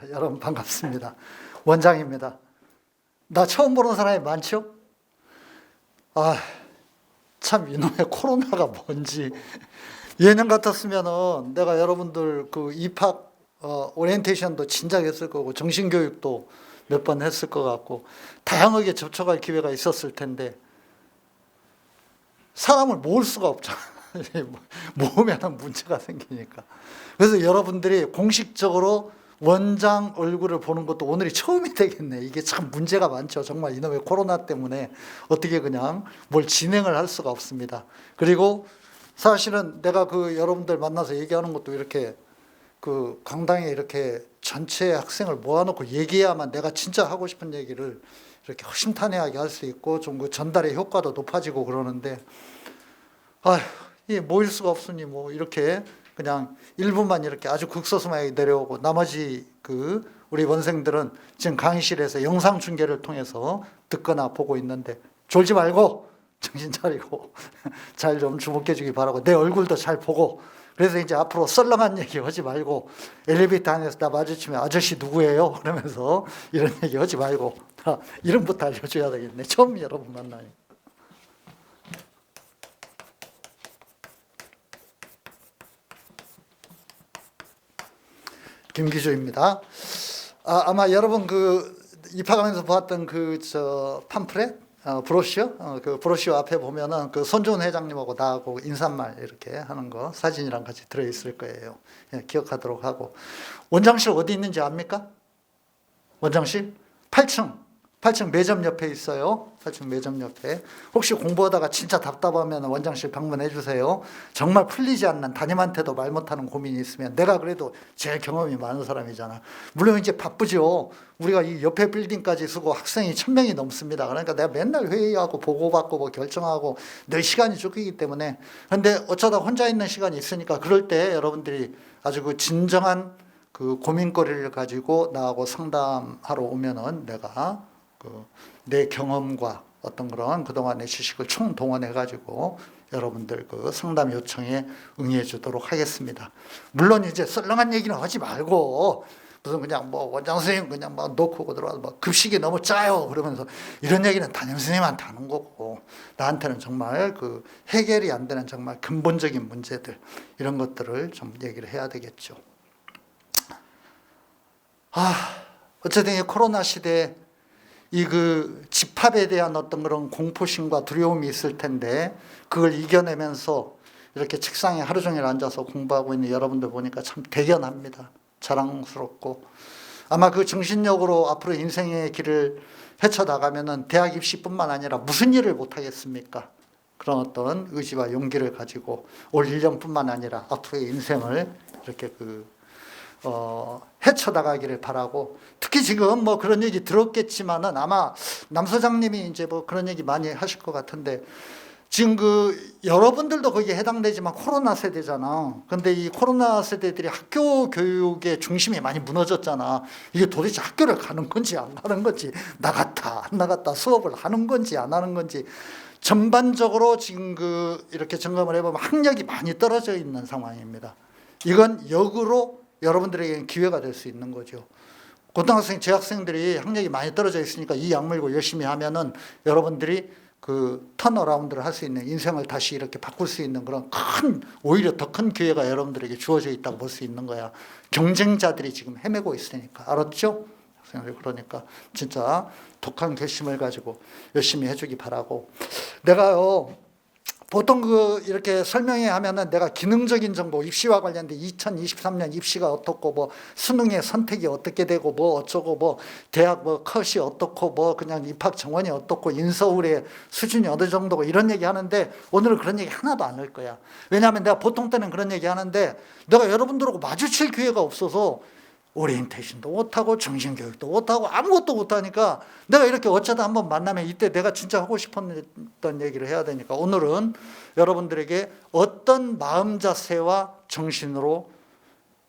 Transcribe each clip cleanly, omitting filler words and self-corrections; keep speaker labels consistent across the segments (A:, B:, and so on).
A: 여러분 반갑습니다. 원장입니다. 나 처음 보는 사람이 많죠? 참 이놈의 코로나가 뭔지. 예년 같았으면은 내가 여러분들 그 입학 오리엔테이션도 진작 했을 거고 정신교육도 몇 번 했을 것 같고 다양하게 접촉할 기회가 있었을 텐데 사람을 모을 수가 없잖아. 모으면 문제가 생기니까. 그래서 여러분들이 공식적으로 원장 얼굴을 보는 것도 오늘이 처음이 되겠네. 이게 참 문제가 많죠. 정말 이놈의 코로나 때문에 어떻게 그냥 뭘 진행을 할 수가 없습니다. 그리고 사실은 내가 그 여러분들 만나서 얘기하는 것도 이렇게 그 강당에 이렇게 전체 학생을 모아놓고 얘기해야만 내가 진짜 하고 싶은 얘기를 이렇게 허심탄회하게 할 수 있고 좀 그 전달의 효과도 높아지고 그러는데 이 모일 수가 없으니 뭐 이렇게 그냥 일부만 이렇게 아주 극소수만하게 내려오고 나머지 그 우리 원생들은 지금 강의실에서 영상 중계를 통해서 듣거나 보고 있는데 졸지 말고 정신 차리고 잘 좀 주목해 주기 바라고 내 얼굴도 잘 보고 그래서 이제 앞으로 썰렁한 얘기 하지 말고 엘리베이터 안에서 나 마주치면 아저씨 누구예요? 그러면서 이런 얘기 하지 말고 이름부터 알려줘야 되겠네. 처음 여러분 만나요. 김기조입니다. 아마 여러분 그 입학하면서 보았던 그 팜프렛 브로셔 그 브로셔 앞에 보면은 그 손주은 회장님하고 나하고 인사말 이렇게 하는 거 사진이랑 같이 들어 있을 거예요. 예, 기억하도록 하고 원장실 어디 있는지 압니까? 원장실 8층 매점 옆에 있어요. 8층 매점 옆에. 혹시 공부하다가 진짜 답답하면 원장실 방문해 주세요. 정말 풀리지 않는 담임한테도 말 못하는 고민이 있으면 내가 그래도 제일 경험이 많은 사람이잖아. 물론 이제 바쁘죠. 우리가 이 옆에 빌딩까지 쓰고 학생이 1000명이 넘습니다. 그러니까 내가 맨날 회의하고 보고받고 뭐 결정하고 늘 시간이 쫓기기 때문에. 근데 어쩌다 혼자 있는 시간이 있으니까 그럴 때 여러분들이 아주 그 진정한 그 고민거리를 가지고 나하고 상담하러 오면은 내가 내 경험과 어떤 그런 그동안의 지식을 총동원해 가지고 여러분들 그 상담 요청에 응해 주도록 하겠습니다. 물론 이제 썰렁한 얘기는 하지 말고 무슨 그냥 뭐 원장 선생님 그냥 막 놓고 들어와서 뭐 급식이 너무 짜요 그러면서 이런 얘기는 담임 선생님한테 하는 거고 나한테는 정말 그 해결이 안 되는 정말 근본적인 문제들 이런 것들을 좀 얘기를 해야 되겠죠. 어쨌든 이 코로나 시대에 이 그 집합에 대한 어떤 그런 공포심과 두려움이 있을 텐데 그걸 이겨내면서 이렇게 책상에 하루 종일 앉아서 공부하고 있는 여러분들 보니까 참 대견합니다. 자랑스럽고 아마 그 정신력으로 앞으로 인생의 길을 헤쳐나가면은 대학 입시뿐만 아니라 무슨 일을 못하겠습니까? 그런 어떤 의지와 용기를 가지고 올 1년뿐만 아니라 앞으로의 인생을 이렇게 헤쳐나가기를 바라고 특히 지금 뭐 그런 얘기 들었겠지만은 아마 남 소장님이 이제 뭐 그런 얘기 많이 하실 것 같은데 지금 그 여러분들도 거기에 해당되지만 코로나 세대잖아. 근데 이 코로나 세대들이 학교 교육의 중심이 많이 무너졌잖아. 이게 도대체 학교를 가는 건지 안 가는 건지 나갔다 안 나갔다 수업을 하는 건지 안 하는 건지 전반적으로 지금 이렇게 점검을 해보면 학력이 많이 떨어져 있는 상황입니다. 이건 역으로 여러분들에게는 기회가 될 수 있는 거죠. 고등학생, 재학생들이 학력이 많이 떨어져 있으니까 이 약물고 열심히 하면은 여러분들이 그 턴어라운드를 할 수 있는 인생을 다시 이렇게 바꿀 수 있는 그런 오히려 더 큰 기회가 여러분들에게 주어져 있다고 볼 수 있는 거야. 경쟁자들이 지금 헤매고 있으니까. 알았죠? 학생들 그러니까 진짜 독한 결심을 가지고 열심히 해주기 바라고. 내가요. 보통 이렇게 설명회 하면은 내가 기능적인 정보, 입시와 관련된 2023년 입시가 어떻고, 뭐, 수능의 선택이 어떻게 되고, 뭐, 어쩌고, 뭐, 대학 뭐, 컷이 어떻고, 뭐, 그냥 입학 정원이 어떻고, 인서울의 수준이 어느 정도고, 이런 얘기 하는데, 오늘은 그런 얘기 하나도 안 할 거야. 왜냐하면 내가 보통 때는 그런 얘기 하는데, 내가 여러분들하고 마주칠 기회가 없어서, 오리엔테이션도 못하고 정신교육도 못하고 아무것도 못하니까 내가 이렇게 어쩌다 한번 만나면 이때 내가 진짜 하고 싶었던 얘기를 해야 되니까 오늘은 여러분들에게 어떤 마음 자세와 정신으로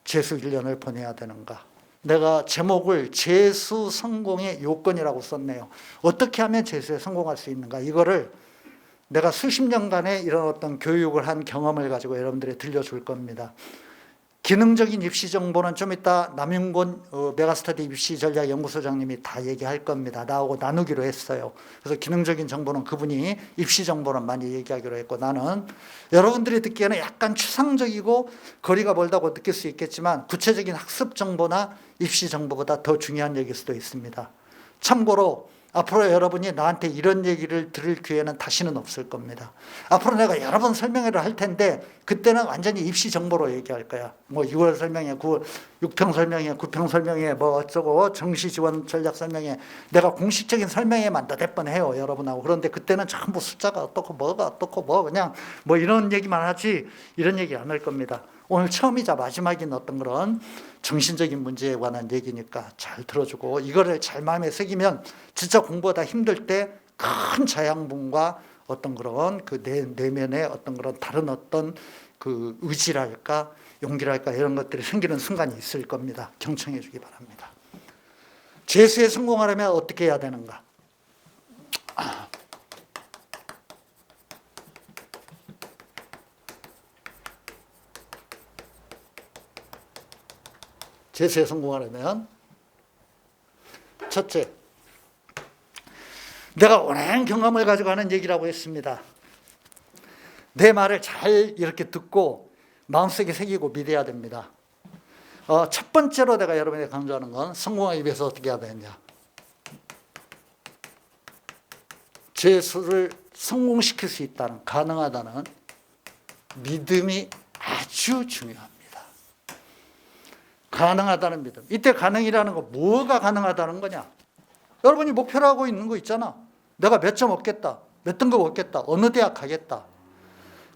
A: 재수 1년을 보내야 되는가. 내가 제목을 재수 성공의 요건이라고 썼네요. 어떻게 하면 재수에 성공할 수 있는가. 이거를 내가 수십 년간의 이런 어떤 교육을 한 경험을 가지고 여러분들이 들려줄 겁니다. 기능적인 입시 정보는 좀 이따 남윤곤 메가스터디 입시 전략 연구소장님이 다 얘기할 겁니다. 나하고 나누기로 했어요. 그래서 기능적인 정보는 그분이, 입시 정보는 많이 얘기하기로 했고, 나는 여러분들이 듣기에는 약간 추상적이고 거리가 멀다고 느낄 수 있겠지만 구체적인 학습 정보나 입시 정보보다 더 중요한 얘기일 수도 있습니다. 참고로 앞으로 여러분이 나한테 이런 얘기를 들을 기회는 다시는 없을 겁니다. 앞으로 내가 여러 번 설명회를 할 텐데 그때는 완전히 입시 정보로 얘기할 거야. 뭐 6월 설명회, 6평 설명회, 9평 설명회, 뭐 어쩌고 정시 지원 전략 설명회, 내가 공식적인 설명회만 몇 번 해요, 여러분하고. 그런데 그때는 전부 숫자가 어떻고 뭐가 어떻고 뭐 그냥 뭐 이런 얘기만 하지 이런 얘기 안 할 겁니다. 오늘 처음이자 마지막인 어떤 그런 정신적인 문제에 관한 얘기니까 잘 들어주고, 이거를 잘 마음에 새기면 진짜 공부하다 힘들 때 큰 자양분과 어떤 그런 그 내면의 어떤 그런 다른 어떤 그 의지랄까 용기랄까 이런 것들이 생기는 순간이 있을 겁니다. 경청해 주기 바랍니다. 재수에 성공하려면 어떻게 해야 되는가? 재수에 성공하려면 첫째, 내가 오랜 경험을 가지고 하는 얘기라고 했습니다. 내 말을 잘 이렇게 듣고 마음속에 새기고 믿어야 됩니다. 첫 번째로 내가 여러분에게 강조하는 건 성공하기 위해서 어떻게 해야 되느냐. 재수를 성공시킬 수 있다는, 가능하다는 믿음이 아주 중요합니다. 가능하다는 믿음. 이때 가능이라는 거, 뭐가 가능하다는 거냐? 여러분이 목표로 하고 있는 거 있잖아. 내가 몇 점 얻겠다, 몇 등급 얻겠다, 어느 대학 가겠다.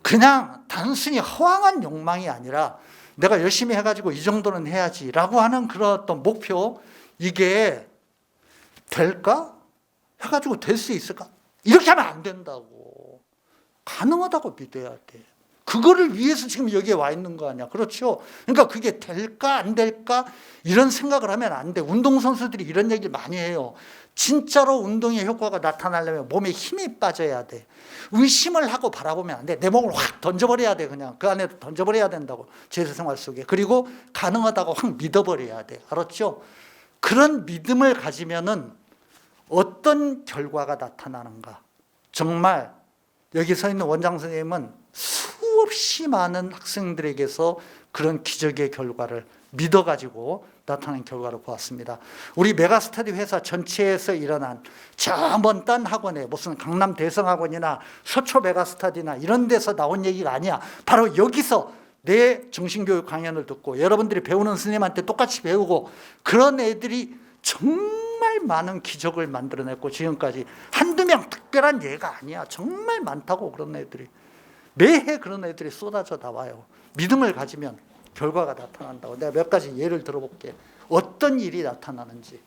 A: 그냥 단순히 허황한 욕망이 아니라 내가 열심히 해가지고 이 정도는 해야지라고 하는 그런 어떤 목표, 이게 될까? 해가지고 될 수 있을까? 이렇게 하면 안 된다고. 가능하다고 믿어야 돼. 그거를 위해서 지금 여기에 와 있는 거 아니야. 그렇죠? 그러니까 그게 될까 안 될까 이런 생각을 하면 안 돼. 운동선수들이 이런 얘기를 많이 해요. 진짜로 운동의 효과가 나타나려면 몸에 힘이 빠져야 돼. 의심을 하고 바라보면 안 돼. 내 몸을 확 던져버려야 돼. 그냥 그 안에 던져버려야 된다고, 제수생활 속에. 그리고 가능하다고 확 믿어버려야 돼. 알았죠? 그런 믿음을 가지면은 어떤 결과가 나타나는가. 정말 여기 서 있는 원장 선생님은 수없이 많은 학생들에게서 그런 기적의 결과를 믿어가지고 나타난 결과를 보았습니다. 우리 메가스터디 회사 전체에서 일어난 저 먼 딴 학원에, 무슨 강남 대성학원이나 서초 메가스터디나 이런 데서 나온 얘기가 아니야. 바로 여기서 내 정신교육 강연을 듣고 여러분들이 배우는 선생님한테 똑같이 배우고 그런 애들이 정말 많은 기적을 만들어냈고, 지금까지 한두 명 특별한 예가 아니야. 정말 많다고. 그런 애들이 매해 그런 애들이 쏟아져 나와요. 믿음을 가지면 결과가 나타난다고. 내가 몇 가지 예를 들어볼게. 어떤 일이 나타나는지.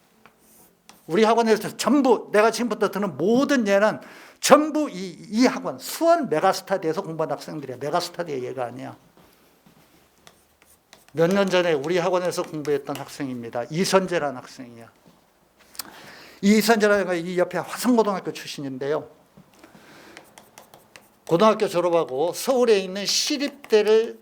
A: 우리 학원에서 전부, 내가 지금부터 드는 모든 예는 전부 이 학원 수원 메가스터디에서 공부한 학생들이야. 메가스터디의 예가 아니야. 몇 년 전에 우리 학원에서 공부했던 학생입니다. 이선재라는 학생이야. 이선재라는 이 옆에 화성고등학교 출신인데요. 고등학교 졸업하고 서울에 있는 시립대를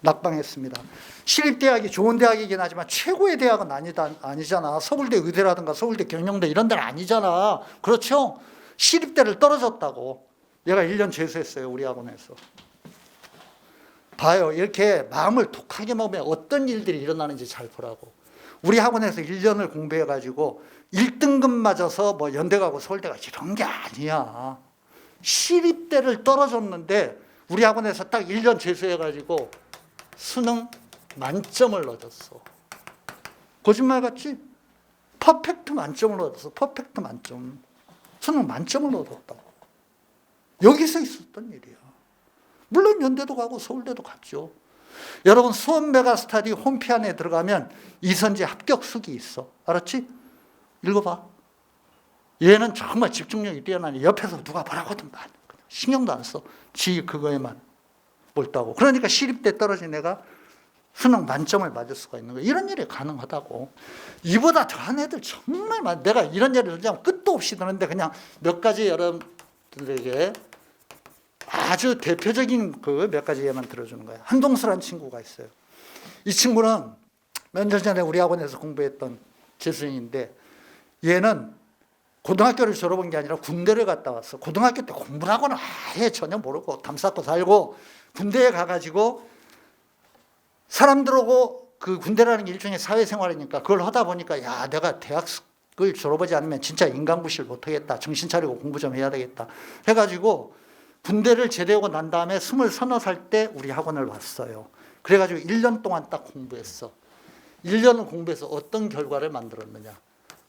A: 낙방했습니다. 시립대학이 좋은 대학이긴 하지만 최고의 대학은 아니잖아. 서울대 의대라든가 서울대 경영대 이런 데는 아니잖아. 그렇죠? 시립대를 떨어졌다고. 얘가 1년 재수했어요. 우리 학원에서. 봐요. 이렇게 마음을 독하게 먹으면 어떤 일들이 일어나는지 잘 보라고. 우리 학원에서 1년을 공부해가지고 1등급 맞아서 뭐 연대 가고 서울대 가고 이런 게 아니야. 시립대를 떨어졌는데 우리 학원에서 딱 1년 재수해가지고 수능 만점을 얻었어. 거짓말 같지? 퍼펙트 만점을 얻었어. 퍼펙트 만점. 수능 만점을 얻었다고. 여기서 있었던 일이야. 물론 연대도 가고 서울대도 갔죠. 여러분 수원 메가스터디 홈피안에 들어가면 이선재 합격수기 있어. 알았지? 읽어봐. 얘는 정말 집중력이 뛰어나니 옆에서 누가 뭐라고든 말 신경도 안 써. 지 그거에만 몰두하고. 그러니까 시립대 떨어진 애가 수능 만점을 맞을 수가 있는 거야. 이런 일이 가능하다고. 이보다 더한 애들 정말 많아. 내가 이런 예를 들자면 끝도 없이 드는데 그냥 몇 가지 여러분들에게 아주 대표적인 그 몇 가지 예만 들어주는 거예요. 한동수라는 친구가 있어요. 이 친구는 몇 년 전에 우리 학원에서 공부했던 재수생인데, 얘는 고등학교를 졸업한 게 아니라 군대를 갔다 왔어. 고등학교 때 공부를 하고는 아예 전혀 모르고 담 쌓고 살고, 군대에 가가지고 사람들하고, 그 군대라는 게 일종의 사회생활이니까 그걸 하다 보니까, 야, 내가 대학을 졸업하지 않으면 진짜 인간구실 못하겠다. 정신 차리고 공부 좀 해야 되겠다 해가지고 군대를 제대하고 난 다음에 23살 때 우리 학원을 왔어요. 그래가지고 1년 동안 딱 공부했어. 1년을 공부해서 어떤 결과를 만들었느냐.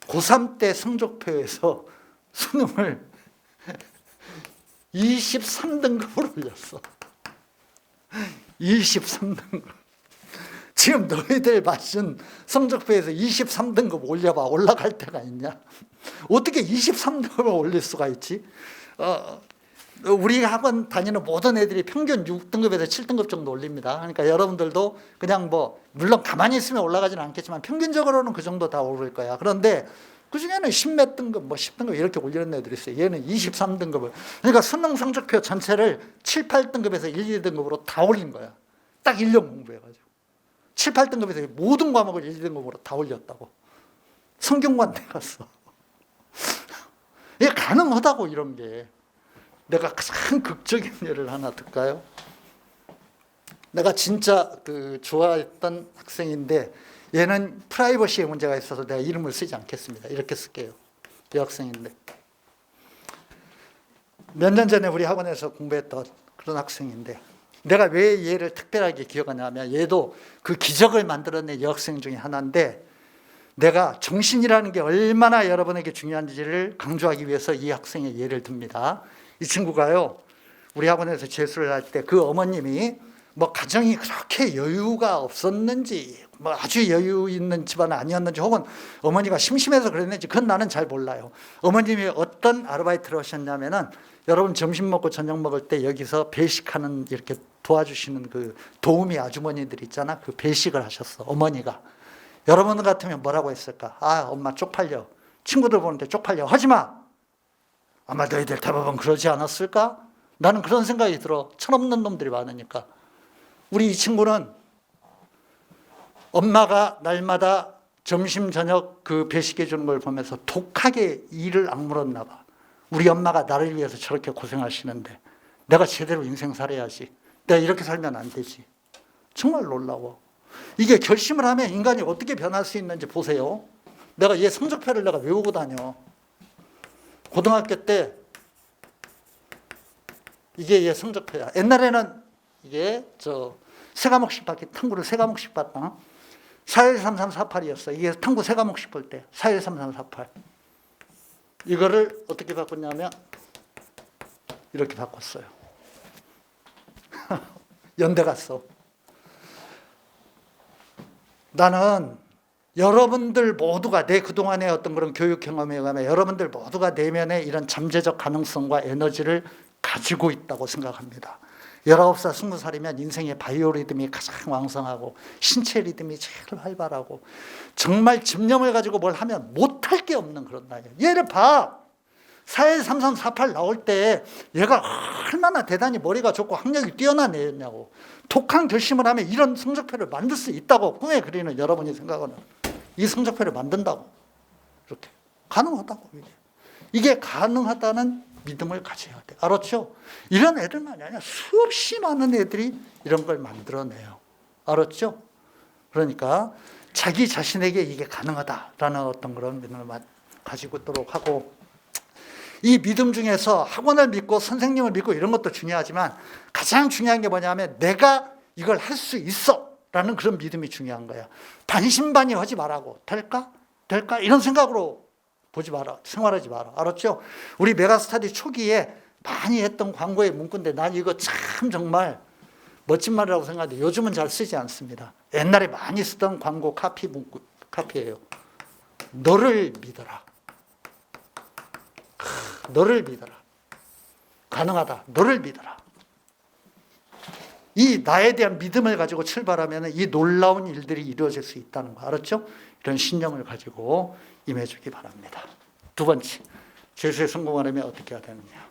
A: 고3 때 성적표에서 수능을 23등급으로 올렸어. 23등급. 지금 너희들 맞춘 성적표에서 23등급 올려봐. 올라갈 때가 있냐? 어떻게 23등급을 올릴 수가 있지? 우리 학원 다니는 모든 애들이 평균 6등급에서 7등급 정도 올립니다. 그러니까 여러분들도 그냥 뭐 물론 가만히 있으면 올라가지는 않겠지만 평균적으로는 그 정도 다 오를 거야. 그런데 그중에는 10몇 등급, 뭐 10등급 이렇게 올리는 애들이 있어요. 얘는 23등급을. 그러니까 수능 성적표 전체를 7, 8등급에서 1, 2등급으로 다 올린 거야. 딱 1년 공부해가지고. 7, 8등급에서 모든 과목을 1, 2등급으로 다 올렸다고. 성균관대 갔어. 이게 가능하다고, 이런 게. 내가 가장 극적인 예를 하나 들까요? 내가 진짜 좋아했던 학생인데, 얘는 프라이버시에 문제가 있어서 내가 이름을 쓰지 않겠습니다. 이렇게 쓸게요. 여학생인데. 몇 년 전에 우리 학원에서 공부했던 그런 학생인데, 내가 왜 얘를 특별하게 기억하냐면, 얘도 그 기적을 만들어낸 여학생 중에 하나인데, 내가 정신이라는 게 얼마나 여러분에게 중요한지를 강조하기 위해서 이 학생의 예를 듭니다. 이 친구가요, 우리 학원에서 재수를 할 때 그 어머님이 뭐 가정이 그렇게 여유가 없었는지, 뭐 아주 여유 있는 집안은 아니었는지, 혹은 어머니가 심심해서 그랬는지, 그건 나는 잘 몰라요. 어머님이 어떤 아르바이트를 하셨냐면은, 여러분 점심 먹고 저녁 먹을 때 여기서 배식하는, 이렇게 도와주시는 그 도우미 아주머니들 있잖아. 그 배식을 하셨어, 어머니가. 여러분 같으면 뭐라고 했을까? 아, 엄마 쪽팔려. 친구들 보는데 쪽팔려. 하지 마. 아마 너희들 대부분 그러지 않았을까? 나는 그런 생각이 들어. 철없는 놈들이 많으니까. 우리 이 친구는 엄마가 날마다 점심 저녁 그 배식해 주는 걸 보면서 독하게 이를 악물었나 봐. 우리 엄마가 나를 위해서 저렇게 고생하시는데 내가 제대로 인생 살아야지. 내가 이렇게 살면 안 되지. 정말 놀라워. 이게 결심을 하면 인간이 어떻게 변할 수 있는지 보세요. 내가 얘 성적표를 내가 외우고 다녀. 고등학교 때 이게 얘 성적표야. 옛날에는 이게 세 과목씩 봤기, 탐구를 세 과목씩 봤다. 413348이었어. 이게 탐구 세 과목씩 볼 때 413348. 이거를 어떻게 바꿨냐면 이렇게 바꿨어요. 연대 갔어. 나는 여러분들 모두가, 내 그동안의 어떤 그런 교육 경험에 의하면 여러분들 모두가 내면의 이런 잠재적 가능성과 에너지를 가지고 있다고 생각합니다. 19살, 20살이면 인생의 바이오 리듬이 가장 왕성하고 신체 리듬이 제일 활발하고 정말 집념을 가지고 뭘 하면 못할 게 없는 그런 나이에요. 얘를 봐. 413348 나올 때 얘가 얼마나 대단히 머리가 좋고 학력이 뛰어난 애였냐고. 독한 결심을 하면 이런 성적표를 만들 수 있다고 꿈에 그리는 여러분이 생각하는 이 성적표를 만든다고. 이렇게 가능하다고. 이게 가능하다는 믿음을 가져야 돼. 알았죠? 이런 애들만이 아니라 수없이 많은 애들이 이런 걸 만들어내요. 알았죠? 그러니까 자기 자신에게 이게 가능하다라는 어떤 그런 믿음을 가지고 있도록 하고, 이 믿음 중에서 학원을 믿고 선생님을 믿고 이런 것도 중요하지만 가장 중요한 게 뭐냐면 내가 이걸 할 수 있어 라는 그런 믿음이 중요한 거야. 반신반의하지 말라고. 될까? 이런 생각으로 보지 마라. 생활하지 마라. 알았죠? 우리 메가스터디 초기에 많이 했던 광고의 문구인데 난 이거 참 정말 멋진 말이라고 생각하는데 요즘은 잘 쓰지 않습니다. 옛날에 많이 쓰던 광고 카피예요. 너를 믿어라. 너를 믿어라. 가능하다. 너를 믿어라. 이 나에 대한 믿음을 가지고 출발하면 이 놀라운 일들이 이루어질 수 있다는 거 알았죠? 이런 신념을 가지고 임해주기 바랍니다. 두 번째, 재수에 성공하려면 어떻게 해야 되느냐.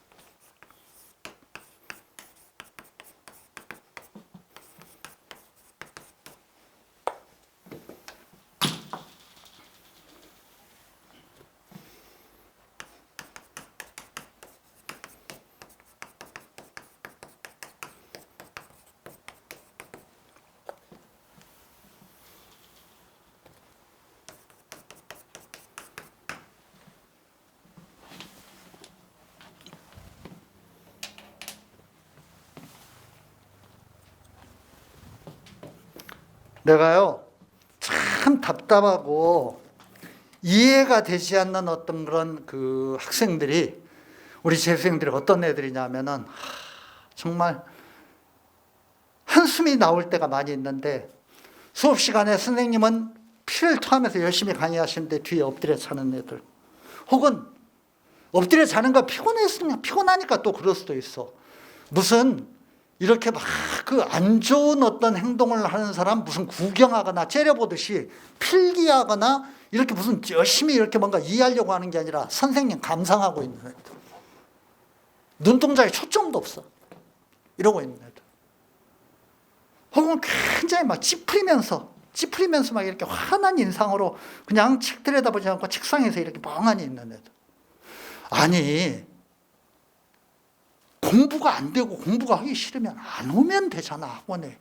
A: 내가요 참 답답하고 이해가 되지 않는 어떤 그런 그 학생들이, 우리 재수생들이 어떤 애들이냐면은 정말 한숨이 나올 때가 많이 있는데, 수업 시간에 선생님은 피를 토하면서 열심히 강의하시는데 뒤에 엎드려 자는 애들, 혹은 엎드려 자는 거 피곤하니까 또 그럴 수도 있어. 무슨 이렇게 막 그 안 좋은 어떤 행동을 하는 사람 무슨 구경하거나 째려보듯이 필기하거나 이렇게 무슨 열심히 이렇게 뭔가 이해하려고 하는 게 아니라 선생님 감상하고 있는 애들, 눈동자에 초점도 없어 이러고 있는 애들, 혹은 굉장히 막 찌푸리면서 막 이렇게 환한 인상으로 그냥 책 들여다보지 않고 책상에서 이렇게 멍하니 있는 애들. 아니, 공부가 안 되고 공부가 하기 싫으면 안 오면 되잖아. 학원에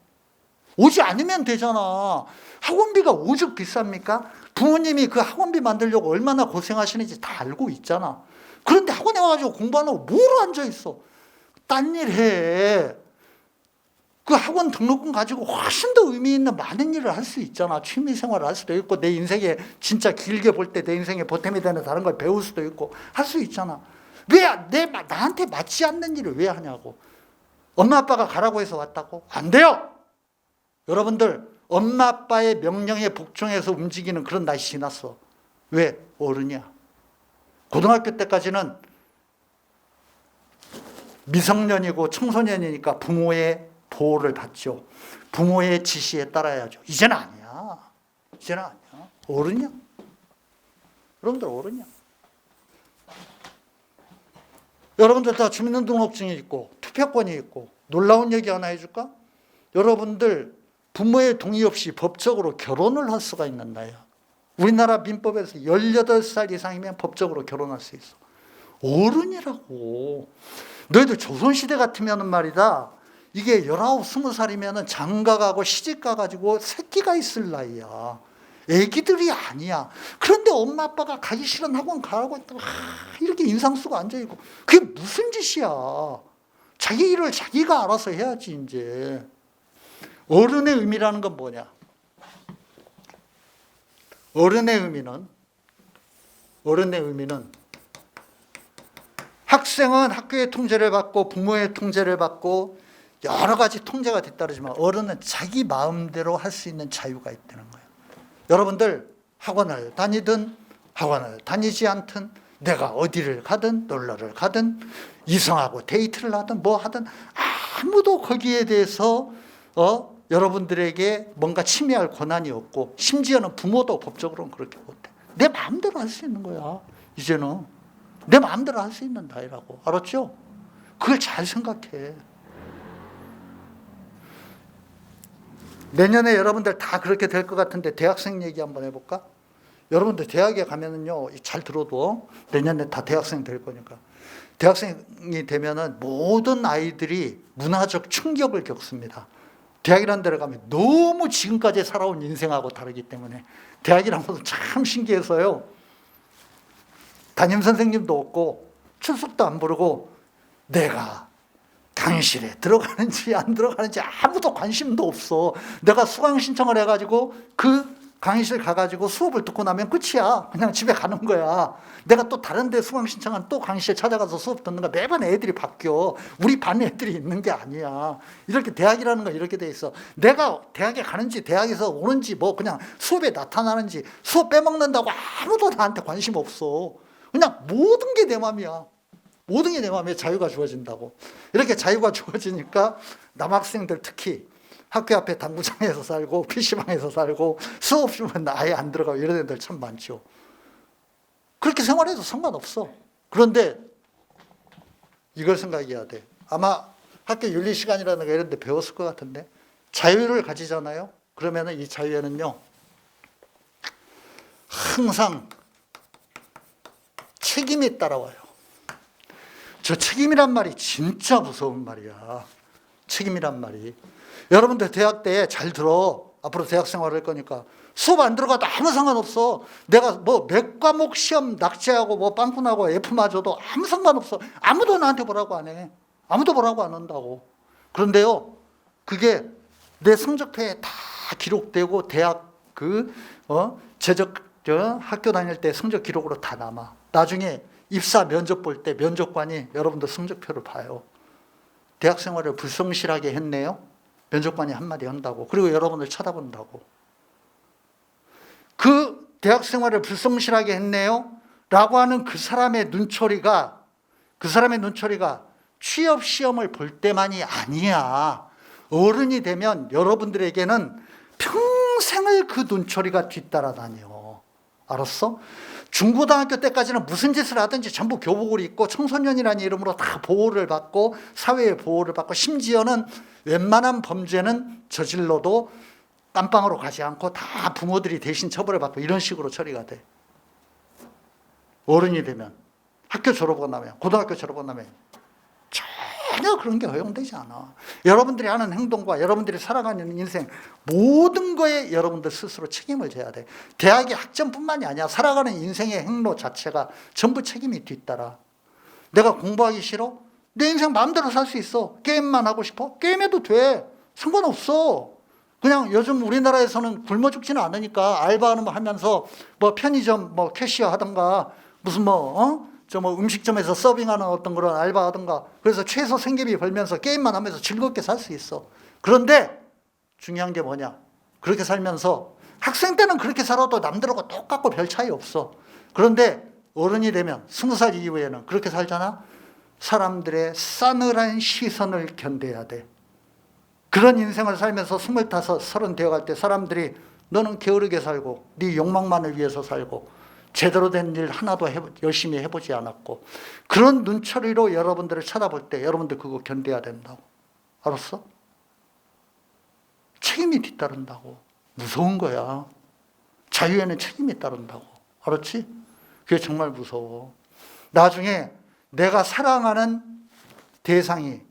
A: 오지 않으면 되잖아. 학원비가 오죽 비쌉니까? 부모님이 그 학원비 만들려고 얼마나 고생하시는지 다 알고 있잖아. 그런데 학원에 와가지고 공부 안 하고 뭐로 앉아있어? 딴 일 해. 그 학원 등록금 가지고 훨씬 더 의미 있는 많은 일을 할 수 있잖아. 취미생활을 할 수도 있고, 내 인생에 진짜 길게 볼 때 내 인생에 보탬이 되는 다른 걸 배울 수도 있고 할 수 있잖아. 왜 나한테 맞지 않는 일을 왜 하냐고. 엄마 아빠가 가라고 해서 왔다고? 안 돼요. 여러분들, 엄마 아빠의 명령에 복종해서 움직이는 그런 날이 지났어. 왜? 어른이야. 고등학교 때까지는 미성년이고 청소년이니까 부모의 보호를 받죠. 부모의 지시에 따라야죠. 이제는 아니야. 이제는 아니야. 어른이야. 여러분들 어른이야. 여러분들 다 주민등록증이 있고 투표권이 있고, 놀라운 얘기 하나 해줄까? 여러분들 부모의 동의 없이 법적으로 결혼을 할 수가 있는 나이야. 우리나라 민법에서 18살 이상이면 법적으로 결혼할 수 있어. 어른이라고. 너희들 조선시대 같으면 말이다, 이게 19, 20살이면 장가가고 시집가가지고 새끼가 있을 나이야. 애기들이 아니야. 그런데 엄마 아빠가 가기 싫은 학원 가라고 했다고 이렇게 인상 쓰고 앉아있고, 그게 무슨 짓이야. 자기 일을 자기가 알아서 해야지. 이제 어른의 의미라는 건 뭐냐? 어른의 의미는 학생은 학교의 통제를 받고 부모의 통제를 받고 여러 가지 통제가 뒤따르지만, 어른은 자기 마음대로 할 수 있는 자유가 있다는 거예요. 여러분들 학원을 다니든 학원을 다니지 않든, 내가 어디를 가든 놀러를 가든 이성하고 데이트를 하든 뭐 하든 아무도 거기에 대해서 여러분들에게 뭔가 침해할 권한이 없고, 심지어는 부모도 법적으로는 그렇게 못해. 내 마음대로 할 수 있는 거야. 이제는 내 마음대로 할 수 있는 나이라고. 알았죠? 그걸 잘 생각해. 내년에 여러분들 다 그렇게 될 것 같은데 대학생 얘기 한번 해볼까? 여러분들 대학에 가면은요, 잘 들어도 내년에 다 대학생 될 거니까, 대학생이 되면은 모든 아이들이 문화적 충격을 겪습니다. 대학이라는 데를 가면 너무 지금까지 살아온 인생하고 다르기 때문에, 대학이라는 것은 참 신기해서요, 담임 선생님도 없고 출석도 안 부르고 내가 강의실에 들어가는지 안 들어가는지 아무도 관심도 없어. 내가 수강 신청을 해가지고 그 강의실 가가지고 수업을 듣고 나면 끝이야. 그냥 집에 가는 거야. 내가 또 다른 데 수강 신청한 또 강의실 찾아가서 수업 듣는 거야. 매번 애들이 바뀌어. 우리 반 애들이 있는 게 아니야. 이렇게 대학이라는 건 이렇게 돼 있어. 내가 대학에 가는지 대학에서 오는지 뭐 그냥 수업에 나타나는지 수업 빼먹는다고 아무도 나한테 관심 없어. 그냥 모든 게 내 맘이야. 모든 게 내 마음에 자유가 주어진다고. 이렇게 자유가 주어지니까 남학생들 특히 학교 앞에 당구장에서 살고 PC방에서 살고 수업 쉬면 아예 안 들어가고 이런 애들 참 많죠. 그렇게 생활해도 상관없어. 그런데 이걸 생각해야 돼. 아마 학교 윤리 시간이라는 거 이런 데 배웠을 것 같은데, 자유를 가지잖아요. 그러면 이 자유에는요, 항상 책임이 따라와요. 저 책임이란 말이 진짜 무서운 말이야. 책임이란 말이. 여러분들 대학 때 잘 들어. 앞으로 대학 생활을 할 거니까 수업 안 들어가도 아무 상관없어. 내가 뭐 몇 과목 시험 낙제하고 뭐 빵꾸 나고 F 맞아도 아무 상관없어. 아무도 나한테 뭐라고 안 해. 아무도 뭐라고 안 한다고. 그런데요, 그게 내 성적표에 다 기록되고 대학 학교 다닐 때 성적 기록으로 다 남아. 나중에 입사 면접 볼 때 면접관이 여러분들 성적표를 봐요. 대학 생활을 불성실하게 했네요. 면접관이 한마디 한다고. 그리고 여러분들 쳐다본다고. 그 대학 생활을 불성실하게 했네요 라고 하는 그 사람의 눈초리가 취업 시험을 볼 때만이 아니야. 어른이 되면 여러분들에게는 평생을 그 눈초리가 뒤따라다녀. 알았어? 중고등학교 때까지는 무슨 짓을 하든지 전부 교복을 입고 청소년이라는 이름으로 다 보호를 받고 사회의 보호를 받고 심지어는 웬만한 범죄는 저질러도 깜빵으로 가지 않고 다 부모들이 대신 처벌을 받고 이런 식으로 처리가 돼. 어른이 되면 학교 졸업하고 나면 고등학교 졸업하고 나면 전혀 그런 게 허용되지 않아. 여러분들이 하는 행동과 여러분들이 살아가는 인생 모든 거에 여러분들 스스로 책임을 져야 돼. 대학의 학점뿐만이 아니야. 살아가는 인생의 행로 자체가 전부 책임이 뒤따라. 내가 공부하기 싫어? 내 인생 마음대로 살 수 있어. 게임만 하고 싶어? 게임해도 돼. 상관없어. 그냥 요즘 우리나라에서는 굶어 죽지는 않으니까 알바하는 거 하면서 뭐 편의점 뭐 캐시어 하던가 무슨 음식점에서 서빙하는 어떤 그런 알바 하던가 그래서 최소 생계비 벌면서 게임만 하면서 즐겁게 살 수 있어. 그런데 중요한 게 뭐냐? 그렇게 살면서 학생 때는 그렇게 살아도 남들하고 똑같고 별 차이 없어. 그런데 어른이 되면 20살 이후에는 그렇게 살잖아? 사람들의 싸늘한 시선을 견뎌야 돼. 그런 인생을 살면서 25, 30 되어갈 때 사람들이 너는 게으르게 살고 네 욕망만을 위해서 살고 제대로 된 일 하나도 열심히 해보지 않았고 그런 눈초리로 여러분들을 쳐다볼 때 여러분들 그거 견뎌야 된다고. 알았어? 책임이 뒤따른다고. 무서운 거야. 자유에는 책임이 따른다고. 알았지? 그게 정말 무서워. 나중에 내가 사랑하는 대상이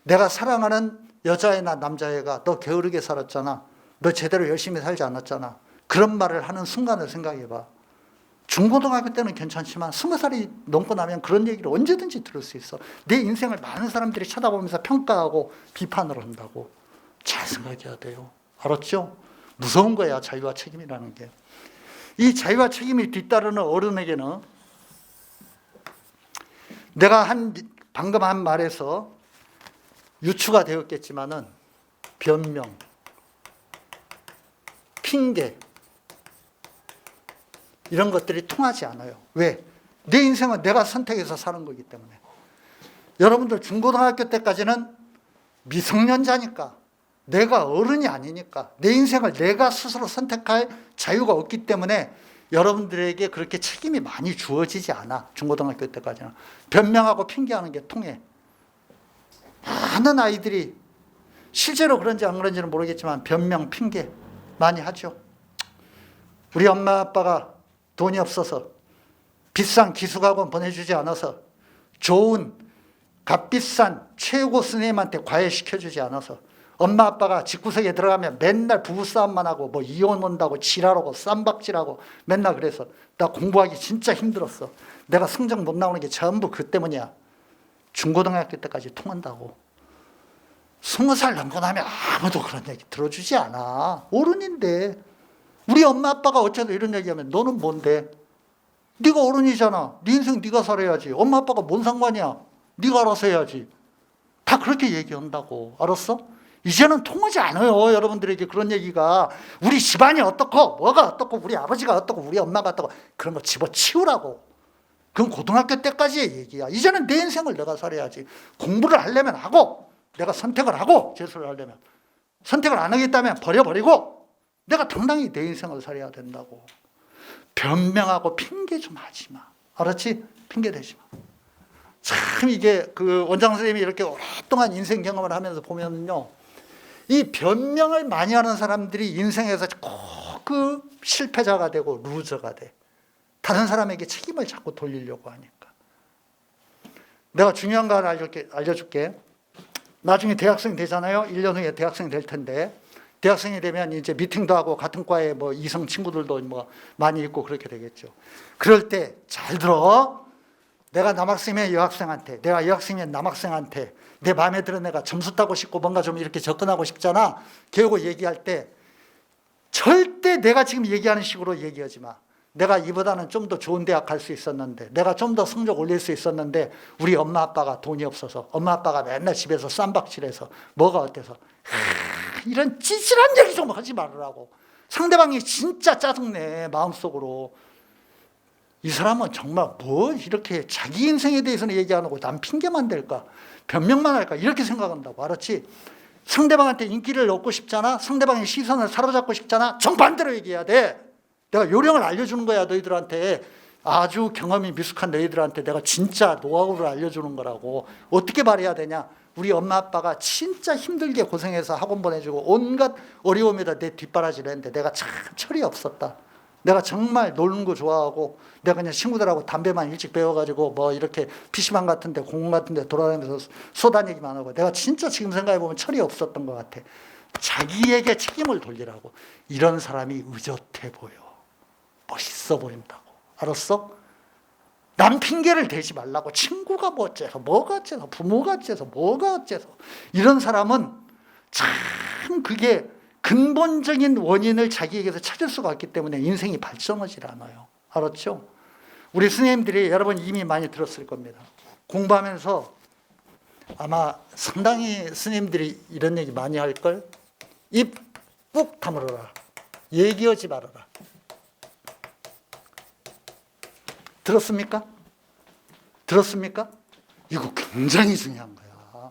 A: 내가 사랑하는 여자애나 남자애가 너 게으르게 살았잖아. 너 제대로 열심히 살지 않았잖아. 그런 말을 하는 순간을 생각해봐. 중고등학교 때는 괜찮지만 20살이 넘고 나면 그런 얘기를 언제든지 들을 수 있어. 내 인생을 많은 사람들이 쳐다보면서 평가하고 비판을 한다고. 잘 생각해야 돼요. 알았죠? 무서운 거야, 자유와 책임이라는 게. 이 자유와 책임이 뒤따르는 어른에게는 내가 방금 한 말에서 유추가 되었겠지만은 변명, 핑계 이런 것들이 통하지 않아요. 왜? 내 인생은 내가 선택해서 사는 거기 때문에. 여러분들 중고등학교 때까지는 미성년자니까 내가 어른이 아니니까 내 인생을 내가 스스로 선택할 자유가 없기 때문에 여러분들에게 그렇게 책임이 많이 주어지지 않아. 중고등학교 때까지는. 변명하고 핑계하는 게 통해. 많은 아이들이 실제로 그런지 안 그런지는 모르겠지만 변명, 핑계 많이 하죠. 우리 엄마 아빠가 돈이 없어서 비싼 기숙학원 보내주지 않아서 좋은 값비싼 최고 스님한테 과외시켜주지 않아서 엄마 아빠가 집구석에 들어가면 맨날 부부싸움만 하고 뭐 이혼 온다고 지랄하고 쌈박질하고 맨날 그래서 나 공부하기 진짜 힘들었어. 내가 성적 못 나오는 게 전부 그 때문이야. 중고등학교 때까지 통한다고. 20살 넘고 나면 아무도 그런 얘기 들어주지 않아. 어른인데. 우리 엄마 아빠가 어째서 이런 얘기하면 너는 뭔데? 네가 어른이잖아. 네 인생 네가 살아야지. 엄마 아빠가 뭔 상관이야. 네가 알아서 해야지. 다 그렇게 얘기한다고. 알았어? 이제는 통하지 않아요. 여러분들에게 그런 얘기가. 우리 집안이 어떻고 뭐가 어떻고 우리 아버지가 어떻고 우리 엄마가 어떻고 그런 거 집어치우라고. 그건 고등학교 때까지의 얘기야. 이제는 내 인생을 내가 살아야지. 공부를 하려면 하고 내가 선택을 하고 재수를 하려면 선택을 안 하겠다면 버려버리고 내가 당당히 내 인생을 살아야 된다고. 변명하고 핑계 좀 하지 마. 알았지? 핑계 대지 마. 참 이게 그 원장 선생님이 이렇게 오랫동안 인생 경험을 하면서 보면요. 이 변명을 많이 하는 사람들이 인생에서 꼭 그 실패자가 되고 루저가 돼. 다른 사람에게 책임을 자꾸 돌리려고 하니까. 내가 중요한 거 하나 알려줄게. 나중에 대학생 되잖아요. 1년 후에 대학생 될 텐데 대학생이 되면 이제 미팅도 하고 같은 과에 뭐 이성 친구들도 뭐 많이 있고 그렇게 되겠죠. 그럴 때 잘 들어. 내가 남학생이면 여학생한테, 내가 여학생이면 남학생한테 내 마음에 드는 애가 점수 따고 싶고 뭔가 좀 이렇게 접근하고 싶잖아. 교육을 얘기할 때 절대 내가 지금 얘기하는 식으로 얘기하지 마. 내가 이보다는 좀 더 좋은 대학 갈 수 있었는데, 내가 좀 더 성적 올릴 수 있었는데 우리 엄마 아빠가 돈이 없어서, 엄마 아빠가 맨날 집에서 쌈박질해서 뭐가 어때서, 이런 찌질한 얘기 좀 하지 말으라고. 상대방이 진짜 짜증내 마음속으로. 이 사람은 정말 뭐 이렇게 자기 인생에 대해서는 얘기 안 하고 남 핑계만 댈까, 변명만 할까, 이렇게 생각한다고. 알았지? 상대방한테 인기를 얻고 싶잖아, 상대방의 시선을 사로잡고 싶잖아, 정반대로 얘기해야 돼. 내가 요령을 알려주는 거야. 너희들한테, 아주 경험이 미숙한 너희들한테 내가 진짜 노하우를 알려주는 거라고. 어떻게 말해야 되냐. 우리 엄마 아빠가 진짜 힘들게 고생해서 학원 보내주고 온갖 어려움에다 내 뒷바라지를 했는데 내가 참 철이 없었다. 내가 정말 노는 거 좋아하고, 내가 그냥 친구들하고 담배만 일찍 배워가지고 뭐 이렇게 PC방 같은 데, 공원 같은 데 돌아다니면서 쏘다니기만 하고, 내가 진짜 지금 생각해보면 철이 없었던 것 같아. 자기에게 책임을 돌리라고. 이런 사람이 의젓해 보여, 멋있어 보인다고. 알았어? 남 핑계를 대지 말라고. 친구가 뭐 어째서, 뭐가 어째서, 부모가 어째서, 뭐가 어째서. 이런 사람은 참 그게 근본적인 원인을 자기에게서 찾을 수가 없기 때문에 인생이 발전하지 않아요. 알았죠? 우리 스님들이, 여러분 이미 많이 들었을 겁니다. 공부하면서 아마 상당히 스님들이 이런 얘기 많이 할걸. 입 꾹 다물어라. 얘기하지 말아라. 들었습니까? 들었습니까? 이거 굉장히 중요한 거야.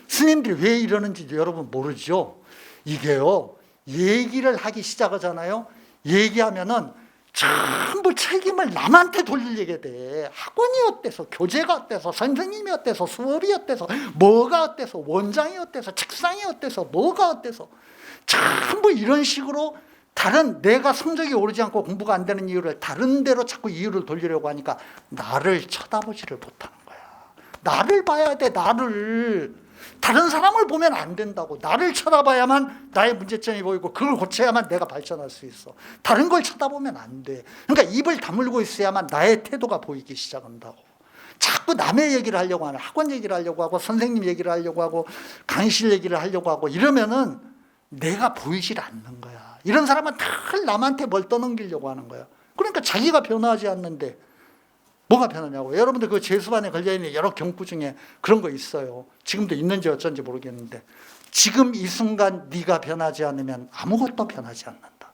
A: 스님들이 왜 이러는지 여러분 모르죠? 이게요, 얘기를 하기 시작하잖아요. 얘기하면은 전부 책임을 남한테 돌리게 돼. 학원이 어때서, 교재가 어때서, 선생님이 어때서, 수업이 어때서, 뭐가 어때서, 원장이 어때서, 책상이 어때서, 뭐가 어때서, 전부 이런 식으로 다른, 내가 성적이 오르지 않고 공부가 안 되는 이유를 다른 데로 자꾸 이유를 돌리려고 하니까 나를 쳐다보지를 못하는 거야. 나를 봐야 돼. 나를. 다른 사람을 보면 안 된다고. 나를 쳐다봐야만 나의 문제점이 보이고 그걸 고쳐야만 내가 발전할 수 있어. 다른 걸 쳐다보면 안 돼. 그러니까 입을 다물고 있어야만 나의 태도가 보이기 시작한다고. 자꾸 남의 얘기를 하려고 하는, 학원 얘기를 하려고 하고 선생님 얘기를 하려고 하고 강의실 얘기를 하려고 하고 이러면은 내가 보이질 않는 거야. 이런 사람은 다 남한테 뭘 떠넘기려고 하는 거야. 그러니까 자기가 변화하지 않는데 뭐가 변하냐고. 여러분들 그 재수반에 걸려있는 여러 경구 중에 그런 거 있어요. 지금도 있는지 어쩐지 모르겠는데, 지금 이 순간 네가 변하지 않으면 아무것도 변하지 않는다.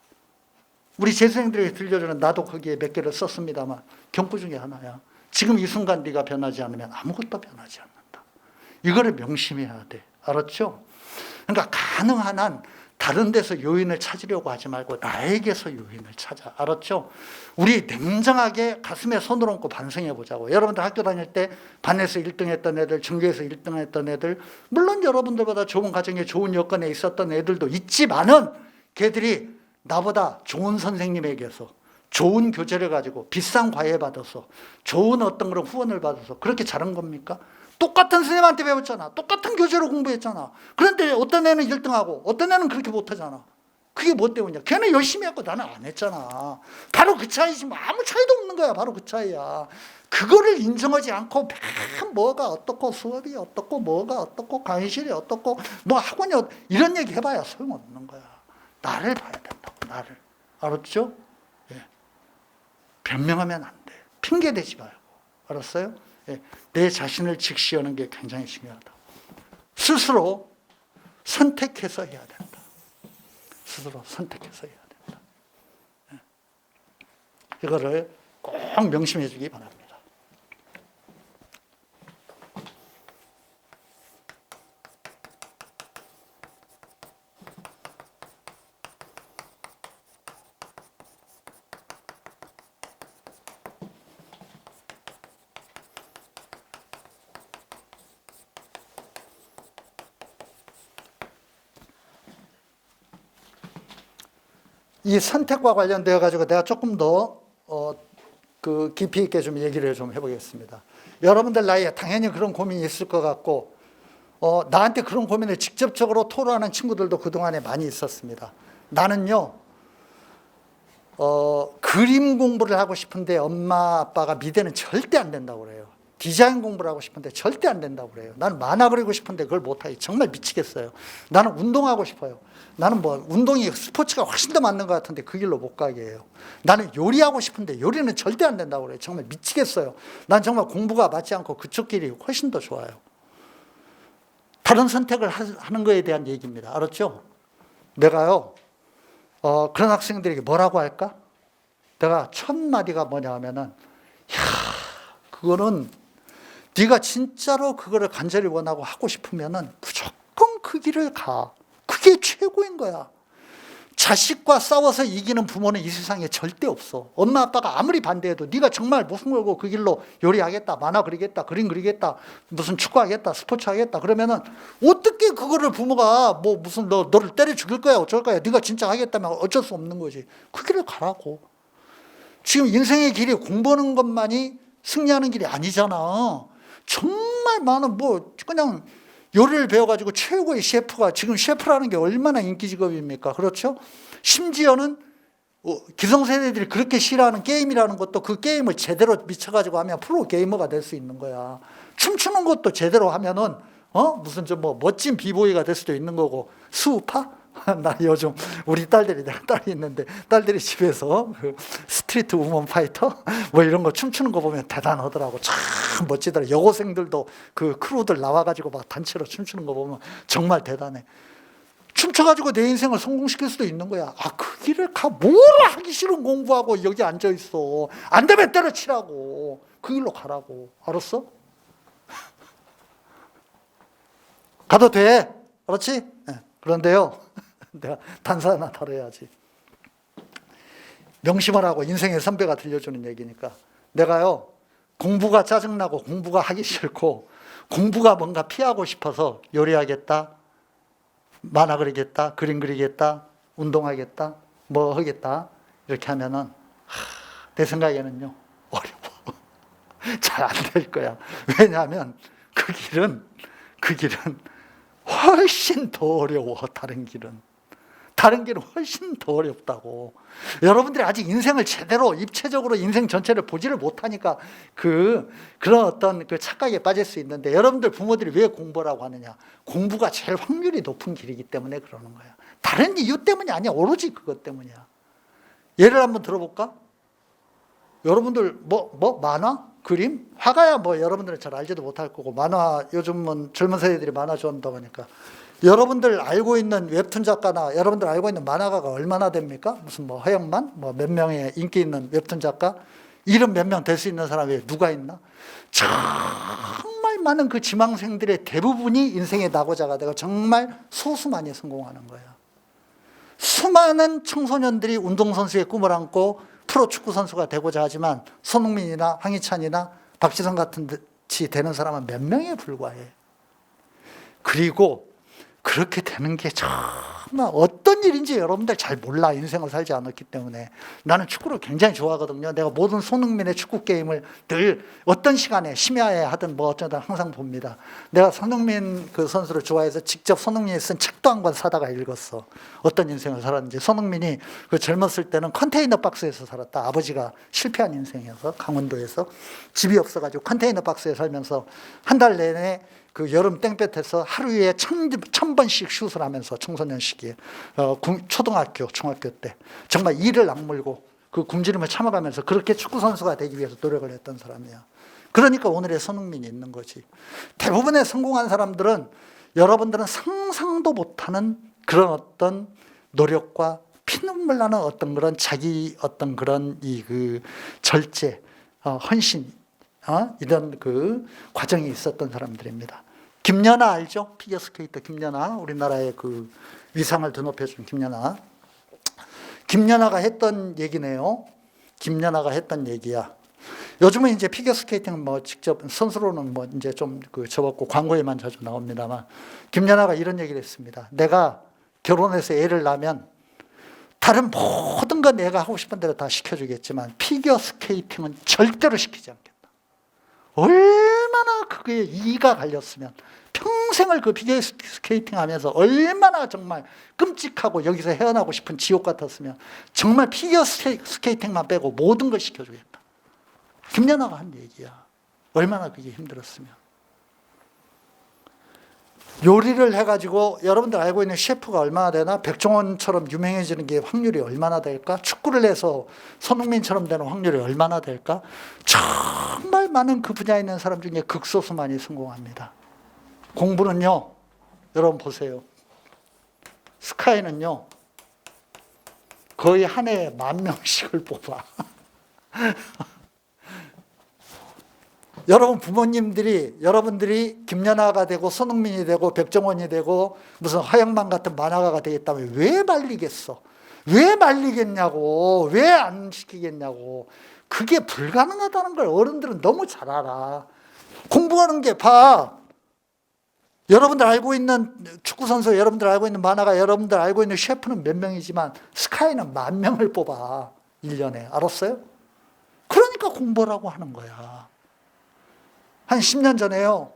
A: 우리 재수생들에게 들려주는, 나도 거기에 몇 개를 썼습니다만 경구 중에 하나야. 지금 이 순간 네가 변하지 않으면 아무것도 변하지 않는다. 이거를 명심해야 돼. 알았죠? 그러니까 가능한 한 다른 데서 요인을 찾으려고 하지 말고 나에게서 요인을 찾아. 알았죠? 우리 냉정하게 가슴에 손을 얹고 반성해 보자고. 여러분들 학교 다닐 때 반에서 1등 했던 애들, 전교에서 1등 했던 애들, 물론 여러분들보다 좋은 가정에 좋은 여건에 있었던 애들도 있지만은 걔들이 나보다 좋은 선생님에게서 좋은 교재를 가지고 비싼 과외 받아서 좋은 어떤 그런 후원을 받아서 그렇게 자란 겁니까? 똑같은 선생님한테 배웠잖아. 똑같은 교재로 공부했잖아. 그런데 어떤 애는 1등하고 어떤 애는 그렇게 못하잖아. 그게 뭐 때문이냐? 걔는 열심히 했고 나는 안 했잖아. 바로 그 차이지. 뭐 아무 차이도 없는 거야. 바로 그 차이야. 그거를 인정하지 않고 맨 뭐가 어떻고 수업이 어떻고 뭐가 어떻고 강의실이 어떻고 뭐 학원이 이런 얘기 해봐야 소용없는 거야. 나를 봐야 된다고. 나를. 알았죠? 예. 변명하면 안 돼. 핑계 대지 말고. 알았어요? 예. 내 자신을 직시하는 게 굉장히 중요하다. 스스로 선택해서 해야 된다. 스스로 선택해서 해야 된다. 예. 이거를 꼭 명심해 주기 바랍니다. 이 선택과 관련되어 가지고 내가 조금 더 깊이 있게 좀 얘기를 좀 해보겠습니다. 여러분들 나이에 당연히 그런 고민이 있을 것 같고, 나한테 그런 고민을 직접적으로 토로하는 친구들도 그동안에 많이 있었습니다. 나는요, 그림 공부를 하고 싶은데 엄마 아빠가 미대는 절대 안 된다고 그래요. 디자인 공부를 하고 싶은데 절대 안 된다고 그래요. 나는 만화 그리고 싶은데 그걸 못하기 정말 미치겠어요. 나는 운동하고 싶어요. 나는 뭐 운동이 스포츠가 훨씬 더 맞는 것 같은데 그 길로 못 가게 해요. 나는 요리하고 싶은데 요리는 절대 안 된다고 그래요. 정말 미치겠어요. 난 정말 공부가 맞지 않고 그쪽 길이 훨씬 더 좋아요. 다른 선택을 하는 거에 대한 얘기입니다. 알았죠? 내가요, 그런 학생들에게 뭐라고 할까? 내가 첫 마디가 뭐냐 하면은, 그거는 네가 진짜로 그거를 간절히 원하고 하고 싶으면은 무조건 그 길을 가. 그게 최고인 거야. 자식과 싸워서 이기는 부모는 이 세상에 절대 없어. 엄마 아빠가 아무리 반대해도 네가 정말 목숨 걸고 그 길로 요리하겠다, 만화 그리겠다, 그림 그리겠다, 무슨 축구하겠다, 스포츠 하겠다 그러면은 어떻게 그거를 부모가 뭐 무슨 너를 때려 죽일 거야 어쩔 거야. 네가 진짜 하겠다면 어쩔 수 없는 거지. 그 길을 가라고. 지금 인생의 길이 공부하는 것만이 승리하는 길이 아니잖아. 정말 많은 뭐 그냥 요리를 배워가지고 최고의 셰프가, 지금 셰프라는 게 얼마나 인기 직업입니까? 그렇죠? 심지어는 기성세대들이 그렇게 싫어하는 게임이라는 것도 그 게임을 제대로 미쳐가지고 하면 프로 게이머가 될 수 있는 거야. 춤추는 것도 제대로 하면은 무슨 좀 뭐 멋진 비보이가 될 수도 있는 거고. 수우파? 나 요즘 우리 딸들이, 내가 딸이 있는데 딸들이 집에서 그 스트리트 우먼 파이터 뭐 이런 거 춤추는 거 보면 대단하더라고. 참 멋지더라. 여고생들도 그 크루들 나와가지고 막 단체로 춤추는 거 보면 정말 대단해. 춤춰가지고 내 인생을 성공시킬 수도 있는 거야. 그 길을 가. 뭐라 하기 싫은 공부하고 여기 앉아있어. 안 되면 때려치라고. 그 길로 가라고. 알았어? 가도 돼. 그렇지? 네. 그런데요, 내가 단서 하나 다뤄야지. 명심을 하고 인생의 선배가 들려주는 얘기니까. 내가요, 공부가 짜증나고 공부가 하기 싫고 공부가 뭔가 피하고 싶어서 요리하겠다, 만화 그리겠다, 그림 그리겠다, 운동하겠다, 뭐 하겠다 이렇게 하면은 내 생각에는요 어려워. 잘 안 될 거야. 왜냐하면 그 길은 훨씬 더 어려워. 다른 길은 훨씬 더 어렵다고. 여러분들이 아직 인생을 제대로 입체적으로 인생 전체를 보지를 못하니까 그런 어떤 그 착각에 빠질 수 있는데, 여러분들 부모들이 왜 공부라고 하느냐? 공부가 제일 확률이 높은 길이기 때문에 그러는 거야. 다른 이유 때문이 아니야. 오로지 그것 때문이야. 예를 한번 들어볼까? 여러분들 만화? 그림? 화가야 뭐 여러분들은 잘 알지도 못할 거고, 만화 요즘은 젊은 세대들이 만화 좋아한다고 하니까, 여러분들 알고 있는 웹툰 작가나 여러분들 알고 있는 만화가가 얼마나 됩니까? 무슨 뭐 허영만? 뭐 몇 명의 인기 있는 웹툰 작가? 이름 몇 명 될 수 있는 사람이 누가 있나? 정말 많은 그 지망생들의 대부분이 인생의 낙오자가 되고 정말 소수만이 성공하는 거예요. 수많은 청소년들이 운동선수의 꿈을 안고 프로축구 선수가 되고자 하지만 손흥민이나 황희찬이나 박지성 같은 듯이 되는 사람은 몇 명에 불과해. 그리고 그렇게 되는 게 정말 어떤 일인지 여러분들 잘 몰라. 인생을 살지 않았기 때문에. 나는 축구를 굉장히 좋아하거든요. 내가 모든 손흥민의 축구 게임을 늘 어떤 시간에 심야에 하든 뭐 어쩌다 항상 봅니다. 내가 손흥민 그 선수를 좋아해서 직접 손흥민이 쓴 책도 한 권 사다가 읽었어. 어떤 인생을 살았는지. 손흥민이 그 젊었을 때는 컨테이너 박스에서 살았다. 아버지가 실패한 인생이어서 강원도에서 집이 없어가지고 컨테이너 박스에 살면서 한 달 내내 그 여름 땡볕에서 하루에 1000번씩 슛을 하면서 청소년 시기에 초등학교, 중학교 때 정말 이를 악물고 그 굶주림을 참아가면서 그렇게 축구 선수가 되기 위해서 노력을 했던 사람이야. 그러니까 오늘의 손흥민이 있는 거지. 대부분의 성공한 사람들은 여러분들은 상상도 못하는 그런 어떤 노력과 피눈물 나는 어떤 그런 자기 어떤 그런 그 절제, 헌신, 이런 그 과정이 있었던 사람들입니다. 김연아 알죠? 피겨스케이터 김연아, 우리나라의 그 위상을 드높여준 김연아. 김연아가 했던 얘기네요. 김연아가 했던 얘기야. 요즘은 이제 피겨스케이팅 뭐 직접 선수로는 뭐 이제 좀 그 접었고 광고에만 자주 나옵니다만, 김연아가 이런 얘기를 했습니다. 내가 결혼해서 애를 낳으면 다른 모든 건 내가 하고 싶은 대로 다 시켜주겠지만 피겨스케이팅은 절대로 시키지 않겠다. 얼마나 그게 이가 갈렸으면, 평생을 그 피겨스케이팅 하면서 얼마나 정말 끔찍하고 여기서 헤어나고 싶은 지옥 같았으면 정말 피겨스케이팅만 빼고 모든 걸 시켜주겠다. 김연아가 한 얘기야. 얼마나 그게 힘들었으면. 요리를 해가지고 여러분들 알고 있는 셰프가 얼마나 되나? 백종원처럼 유명해지는 게 확률이 얼마나 될까? 축구를 해서 손흥민처럼 되는 확률이 얼마나 될까? 정말 많은 그 분야에 있는 사람 중에 극소수만이 성공합니다. 공부는요, 여러분 보세요. 스카이는요, 거의 한 해에 10,000명씩을 뽑아. 여러분 부모님들이 여러분들이 김연아가 되고 손흥민이 되고 백종원이 되고 무슨 허영만 같은 만화가가 되겠다면 왜 말리겠어? 왜 말리겠냐고. 왜 안 시키겠냐고. 그게 불가능하다는 걸 어른들은 너무 잘 알아. 공부하는 게 봐. 여러분들 알고 있는 축구선수, 여러분들 알고 있는 만화가, 여러분들 알고 있는 셰프는 몇 명이지만 스카이는 10,000명을 뽑아. 1년에. 알았어요? 그러니까 공부라고 하는 거야. 한 10년 전에요.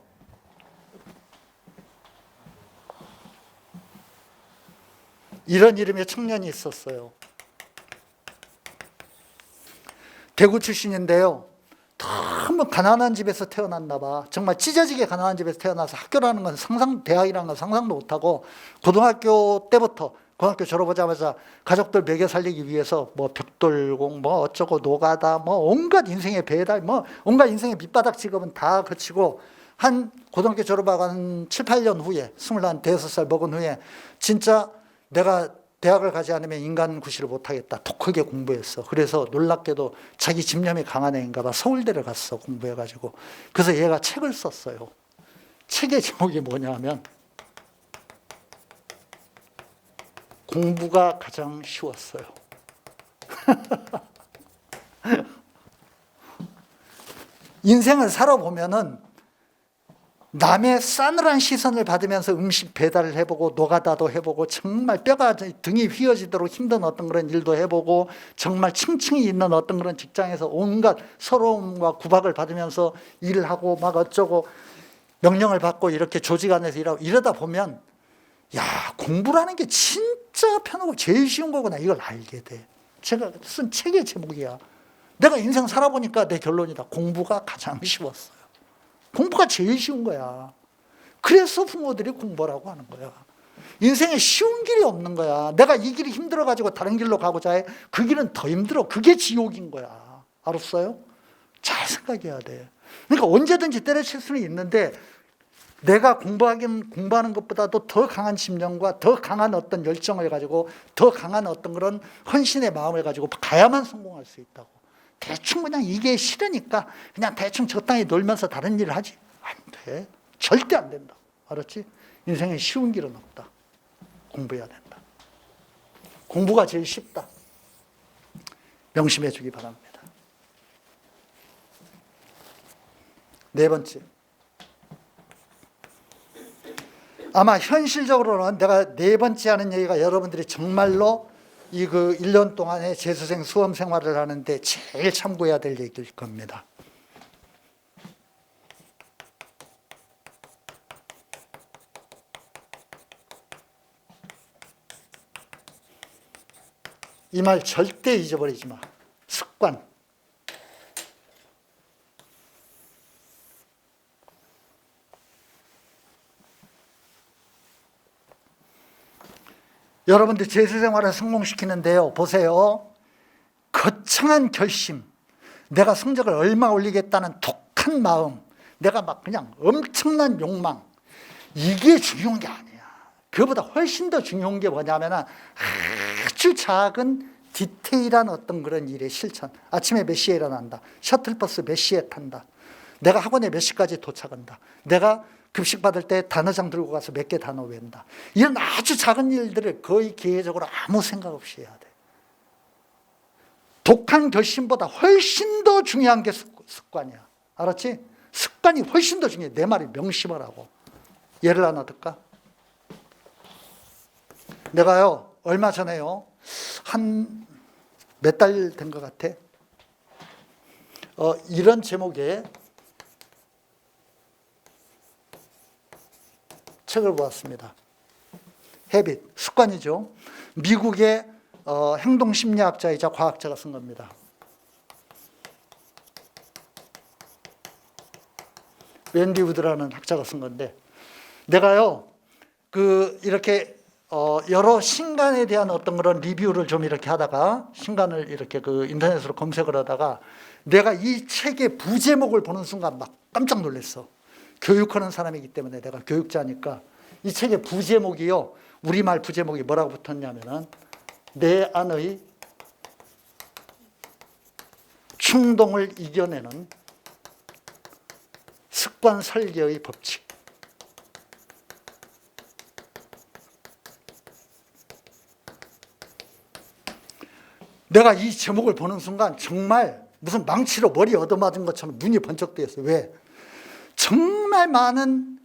A: 이런 이름의 청년이 있었어요. 대구 출신인데요. 너무 가난한 집에서 태어났나 봐. 정말 찢어지게 가난한 집에서 태어나서 학교라는 건 대학이라는 건 상상도 못하고 고등학교 때부터 고등학교 졸업하자마자 가족들 먹여 살리기 위해서 뭐 벽돌공 뭐 어쩌고 노가다 뭐 온갖 인생의 배달 뭐 온갖 인생의 밑바닥 직업은 다 거치고 한 고등학교 졸업하고 한 7, 8년 후에 25살 먹은 후에 진짜 내가 대학을 가지 않으면 인간 구실을 못하겠다. 독하게 공부했어. 그래서 놀랍게도 자기 집념이 강한 애인가 봐. 서울대를 갔어. 공부해가지고. 그래서 얘가 책을 썼어요. 책의 제목이 뭐냐 하면 공부가 가장 쉬웠어요. 인생을 살아보면은 남의 싸늘한 시선을 받으면서 음식 배달을 해보고 노가다도 해보고 정말 뼈가 등이 휘어지도록 힘든 어떤 그런 일도 해보고 정말 층층이 있는 어떤 그런 직장에서 온갖 서러움과 구박을 받으면서 일을 하고 막 어쩌고 명령을 받고 이렇게 조직 안에서 일하고 이러다 보면 야, 공부라는 게 진짜 편하고 제일 쉬운 거구나 이걸 알게 돼. 제가 쓴 책의 제목이야. 내가 인생 살아보니까 내 결론이다. 공부가 가장 쉬웠어요. 공부가 제일 쉬운 거야. 그래서 부모들이 공부라고 하는 거야. 인생에 쉬운 길이 없는 거야. 내가 이 길이 힘들어가지고 다른 길로 가고자 해. 그 길은 더 힘들어. 그게 지옥인 거야. 알았어요? 잘 생각해야 돼. 그러니까 언제든지 때려칠 수는 있는데 내가 공부하는 것보다도 더 강한 심령과 더 강한 어떤 열정을 가지고 더 강한 어떤 그런 헌신의 마음을 가지고 가야만 성공할 수 있다고. 대충 그냥 이게 싫으니까 그냥 대충 적당히 놀면서 다른 일을 하지. 안 돼. 절대 안 된다. 알았지? 인생에 쉬운 길은 없다. 공부해야 된다. 공부가 제일 쉽다. 명심해 주기 바랍니다. 네 번째. 아마 현실적으로는 내가 네 번째 하는 얘기가 여러분들이 정말로 이 1년 동안의 재수생 수험 생활을 하는데 제일 참고해야 될 얘기일 겁니다. 이 말 절대 잊어버리지 마. 습관. 여러분들 재수생활을 성공시키는데요. 보세요. 거창한 결심, 내가 성적을 얼마 올리겠다는 독한 마음, 내가 막 그냥 엄청난 욕망, 이게 중요한 게 아니야. 그보다 훨씬 더 중요한 게 뭐냐면 아주 작은 디테일한 어떤 그런 일의 실천. 아침에 몇 시에 일어난다. 셔틀버스 몇 시에 탄다. 내가 학원에 몇 시까지 도착한다. 내가 급식 받을 때 단어장 들고 가서 몇 개 단어 외운다. 이런 아주 작은 일들을 거의 기회적으로 아무 생각 없이 해야 돼. 독한 결심보다 훨씬 더 중요한 게 습관이야. 알았지? 습관이 훨씬 더 중요해. 내 말이 명심을 하고. 예를 하나 들까? 내가요, 얼마 전에요, 한 몇 달 된 것 같아. 이런 제목의 책을 보았습니다. 헤빗, 습관이죠. 미국의 행동심리학자이자 과학자가 쓴 겁니다. 웬디 우드라는 학자가 쓴 건데, 내가요 이렇게 여러 신간에 대한 어떤 그런 리뷰를 좀 이렇게 하다가, 신간을 이렇게 인터넷으로 검색을 하다가 내가 이 책의 부제목을 보는 순간 막 깜짝 놀랐어. 교육하는 사람이기 때문에, 내가 교육자니까. 이 책의 부제목이요, 우리말 부제목이 뭐라고 붙었냐면은 내 안의 충동을 이겨내는 습관 설계의 법칙. 내가 이 제목을 보는 순간 정말 무슨 망치로 머리 얻어맞은 것처럼 눈이 번쩍 뜨였어요. 왜? 정말 많은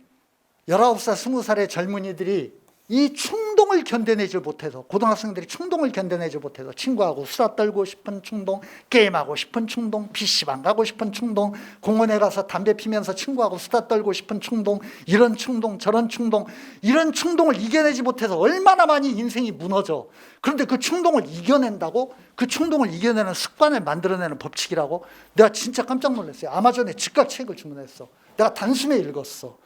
A: 19살, 20살의 젊은이들이 이 충동을 견뎌내지 못해서, 고등학생들이 충동을 견뎌내지 못해서 친구하고 수다 떨고 싶은 충동, 게임하고 싶은 충동, PC방 가고 싶은 충동, 공원에 가서 담배 피면서 친구하고 수다 떨고 싶은 충동, 이런 충동, 저런 충동, 이런 충동을 이겨내지 못해서 얼마나 많이 인생이 무너져. 그런데 그 충동을 이겨낸다고? 그 충동을 이겨내는 습관을 만들어내는 법칙이라고? 내가 진짜 깜짝 놀랐어요. 아마존에 즉각 책을 주문했어. 내가 단숨에 읽었어.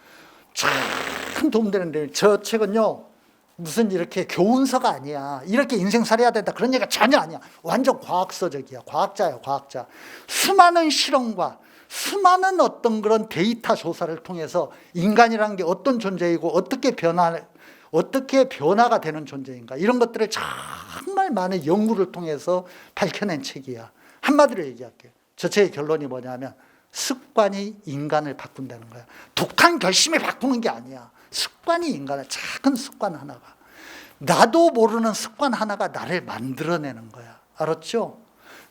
A: 참 도움되는데, 저 책은요 무슨 이렇게 교훈서가 아니야. 이렇게 인생 살아야 된다 그런 얘기가 전혀 아니야. 완전 과학서적이야. 과학자야, 과학자. 수많은 실험과 수많은 어떤 그런 데이터 조사를 통해서 인간이라는 게 어떤 존재이고 어떻게 변화가 되는 존재인가, 이런 것들을 정말 많은 연구를 통해서 밝혀낸 책이야. 한마디로 얘기할게요. 저 책의 결론이 뭐냐면 습관이 인간을 바꾼다는 거야. 독한 결심이 바꾸는 게 아니야. 습관이 인간을, 작은 습관 하나가, 나도 모르는 습관 하나가 나를 만들어내는 거야. 알았죠?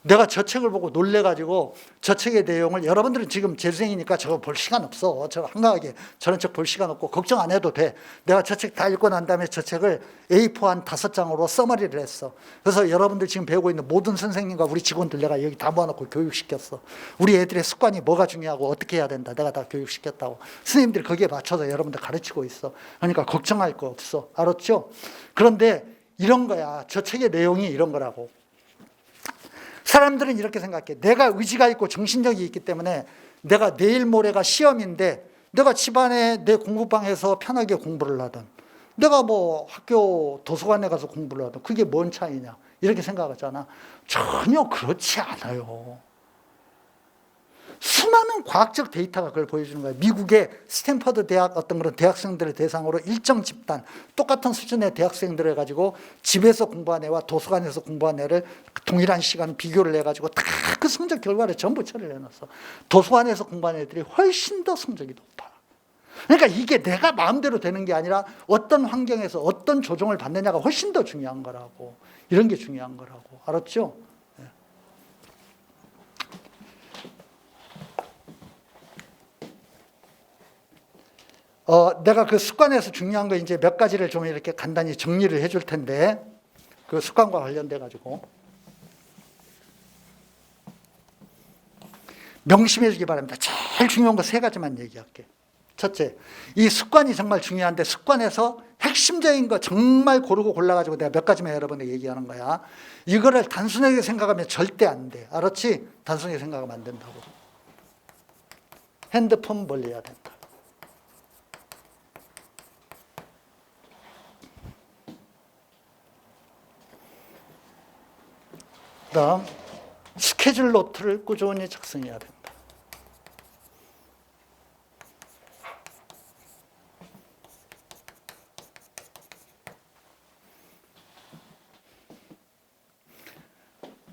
A: 내가 저 책을 보고 놀래가지고 저 책의 내용을, 여러분들은 지금 재수생이니까 저거 볼 시간 없어. 저거 한가하게 저런 책 볼 시간 없고 걱정 안 해도 돼. 내가 저 책 다 읽고 난 다음에 저 책을 A4 한 5장으로 써머리를 했어. 그래서 여러분들 지금 배우고 있는 모든 선생님과 우리 직원들 내가 여기 다 모아놓고 교육시켰어. 우리 애들의 습관이 뭐가 중요하고 어떻게 해야 된다, 내가 다 교육시켰다고. 선생님들이 거기에 맞춰서 여러분들 가르치고 있어. 그러니까 걱정할 거 없어. 알았죠? 그런데 이런 거야. 저 책의 내용이 이런 거라고. 사람들은 이렇게 생각해. 내가 의지가 있고 정신력이 있기 때문에 내가 내일 모레가 시험인데 내가 집안에 내 공부방에서 편하게 공부를 하든, 내가 뭐 학교 도서관에 가서 공부를 하든, 그게 뭔 차이냐, 이렇게 생각하잖아. 전혀 그렇지 않아요. 수많은 과학적 데이터가 그걸 보여주는 거예요. 미국의 스탠퍼드 대학 어떤 그런 대학생들을 대상으로 일정 집단, 똑같은 수준의 대학생들을 가지고 집에서 공부한 애와 도서관에서 공부한 애를 동일한 시간 비교를 해가지고 다 그 성적 결과를 전부 처리를 해놨어. 도서관에서 공부한 애들이 훨씬 더 성적이 높아. 그러니까 이게 내가 마음대로 되는 게 아니라 어떤 환경에서 어떤 조정을 받느냐가 훨씬 더 중요한 거라고. 이런 게 중요한 거라고. 알았죠? 내가 그 습관에서 중요한 거 이제 몇 가지를 좀 이렇게 간단히 정리를 해줄 텐데, 그 습관과 관련돼 가지고 명심해 주기 바랍니다. 제일 중요한 거 3가지만 얘기할게. 첫째, 이 습관이 정말 중요한데 습관에서 핵심적인 거 정말 고르고 골라가지고 내가 몇 가지만 여러분에게 얘기하는 거야. 이거를 단순하게 생각하면 절대 안 돼. 알았지? 단순하게 생각하면 안 된다고. 핸드폰 멀리 해야 된다. 그다음, 스케줄 노트를 꾸준히 작성해야 된다.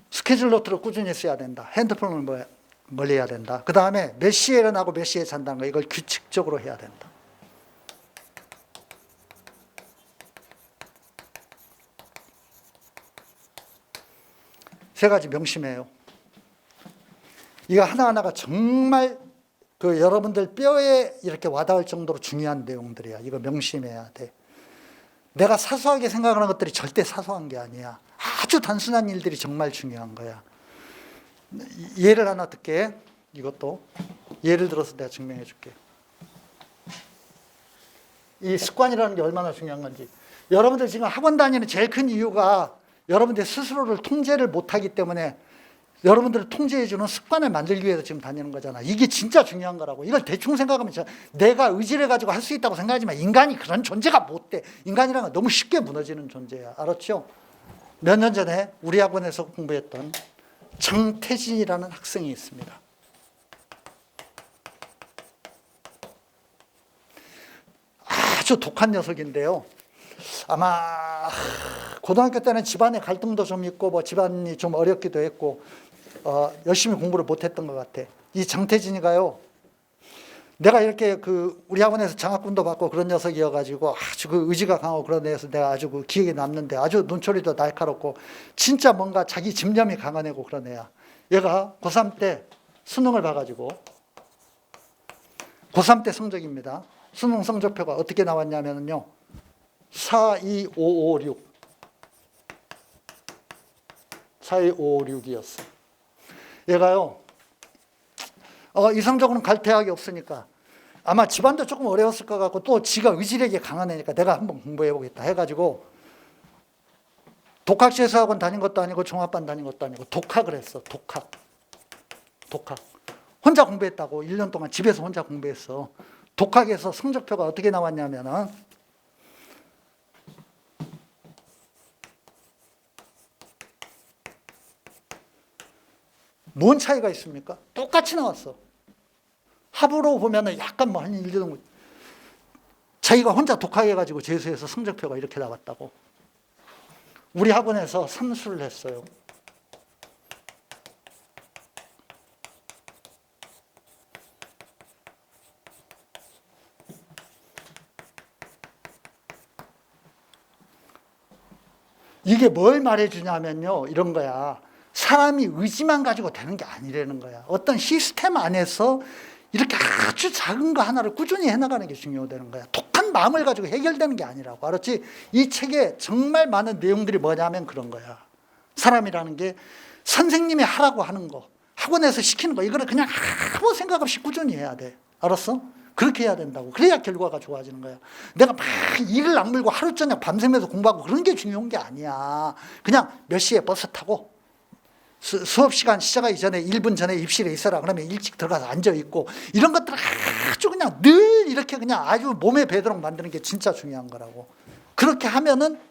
A: 스케줄 노트를 꾸준히 써야 된다. 핸드폰을 멀리 해야 된다. 그 다음에 몇 시에 일어나고 몇 시에 잔다는 거, 이걸 규칙적으로 해야 된다. 세 가지 명심해요. 이거 하나하나가 정말 그 여러분들 뼈에 이렇게 와닿을 정도로 중요한 내용들이야. 이거 명심해야 돼. 내가 사소하게 생각하는 것들이 절대 사소한 게 아니야. 아주 단순한 일들이 정말 중요한 거야. 예를 하나 들게. 이것도 예를 들어서 내가 증명해 줄게. 이 습관이라는 게 얼마나 중요한 건지. 여러분들 지금 학원 다니는 제일 큰 이유가 여러분들 스스로를 통제를 못하기 때문에 여러분들을 통제해주는 습관을 만들기 위해서 지금 다니는 거잖아. 이게 진짜 중요한 거라고. 이걸 대충 생각하면 내가 의지를 가지고 할 수 있다고 생각하지만 인간이 그런 존재가 못 돼. 인간이라는 건 너무 쉽게 무너지는 존재야. 알았죠? 몇 년 전에 우리 학원에서 공부했던 정태진이라는 학생이 있습니다. 아주 독한 녀석인데요. 아마 고등학교 때는 집안에 갈등도 좀 있고 뭐 집안이 좀 어렵기도 했고 열심히 공부를 못했던 것 같아. 이 정태진이가요, 내가 이렇게 우리 학원에서 장학금도 받고 그런 녀석이어가지고 아주 의지가 강하고 그런 애에서 내가 아주 기억에 남는데, 아주 눈초리도 날카롭고 진짜 뭔가 자기 집념이 강한 애고 그런 애야. 얘가 고3 때 수능을 봐가지고, 고3 때 성적입니다. 수능 성적표가 어떻게 나왔냐면요, 42556 42556이었어. 얘가요, 이성적으로는 갈 대학이 없으니까 아마 집안도 조금 어려웠을 것 같고 또 지가 의지력이 강한 애니까 내가 한번 공부해보겠다 해가지고 독학재수학원 다닌 것도 아니고 종합반 다닌 것도 아니고 독학을 했어. 독학. 혼자 공부했다고. 1년 동안 집에서 혼자 공부했어. 독학에서 성적표가 어떻게 나왔냐면은 뭔 차이가 있습니까? 똑같이 나왔어. 합으로 보면은 약간 뭐 한 1등. 자기가 혼자 독학해가지고 재수해서 성적표가 이렇게 나왔다고. 우리 학원에서 삼수를 했어요. 이게 뭘 말해주냐면요, 이런 거야. 사람이 의지만 가지고 되는 게 아니라는 거야. 어떤 시스템 안에서 이렇게 아주 작은 거 하나를 꾸준히 해나가는 게 중요하다는 거야. 독한 마음을 가지고 해결되는 게 아니라고. 알았지? 이 책에 정말 많은 내용들이 뭐냐면 그런 거야. 사람이라는 게 선생님이 하라고 하는 거, 학원에서 시키는 거, 이거를 그냥 아무 생각 없이 꾸준히 해야 돼. 알았어? 그렇게 해야 된다고. 그래야 결과가 좋아지는 거야. 내가 막 이를 악물고 하루 저녁 밤새면서 공부하고 그런 게 중요한 게 아니야. 그냥 몇 시에 버스 타고 수업 시간 시작하기 전에 1분 전에 입실에 있어라. 그러면 일찍 들어가서 앉아있고, 이런 것들 아주 그냥 늘 이렇게 그냥 아주 몸에 배도록 만드는 게 진짜 중요한 거라고. 그렇게 하면은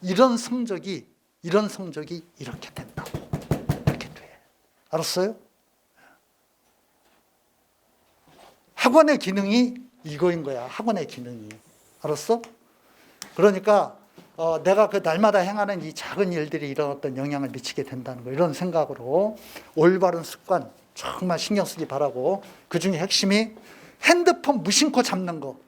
A: 이런 성적이 이렇게 된다고. 이렇게 돼. 알았어요? 학원의 기능이 이거인 거야. 학원의 기능이. 알았어? 그러니까 내가 그 날마다 행하는 이 작은 일들이 이런 어떤 영향을 미치게 된다는 거, 이런 생각으로 올바른 습관 정말 신경 쓰기 바라고, 그 중에 핵심이 핸드폰 무심코 잡는 거.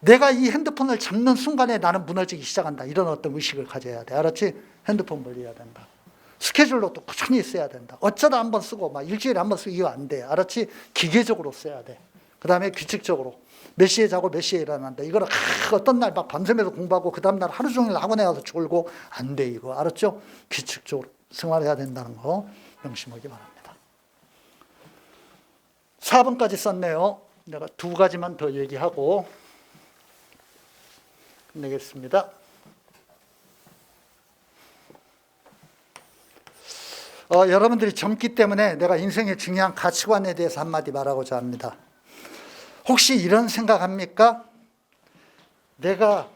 A: 내가 이 핸드폰을 잡는 순간에 나는 무너지기 시작한다. 이런 어떤 의식을 가져야 돼. 알았지? 핸드폰 멀리 해야 된다. 스케줄로 또 꾸준히 써야 된다. 어쩌다 한번 쓰고 막 일주일에 한번 쓰고 이거 안 돼. 알았지? 기계적으로 써야 돼. 그 다음에 규칙적으로 몇 시에 자고 몇 시에 일어난다. 이거를 어떤 날 막 밤새면서 공부하고 그 다음 날 하루 종일 학원에 가서 졸고 안 돼. 이거 알았죠? 규칙적으로 생활해야 된다는 거 명심하기 바랍니다. 4번까지 썼네요. 내가 2가지만 더 얘기하고 끝내겠습니다. 여러분들이 젊기 때문에 내가 인생의 중요한 가치관에 대해서 한마디 말하고자 합니다. 혹시 이런 생각합니까? 내가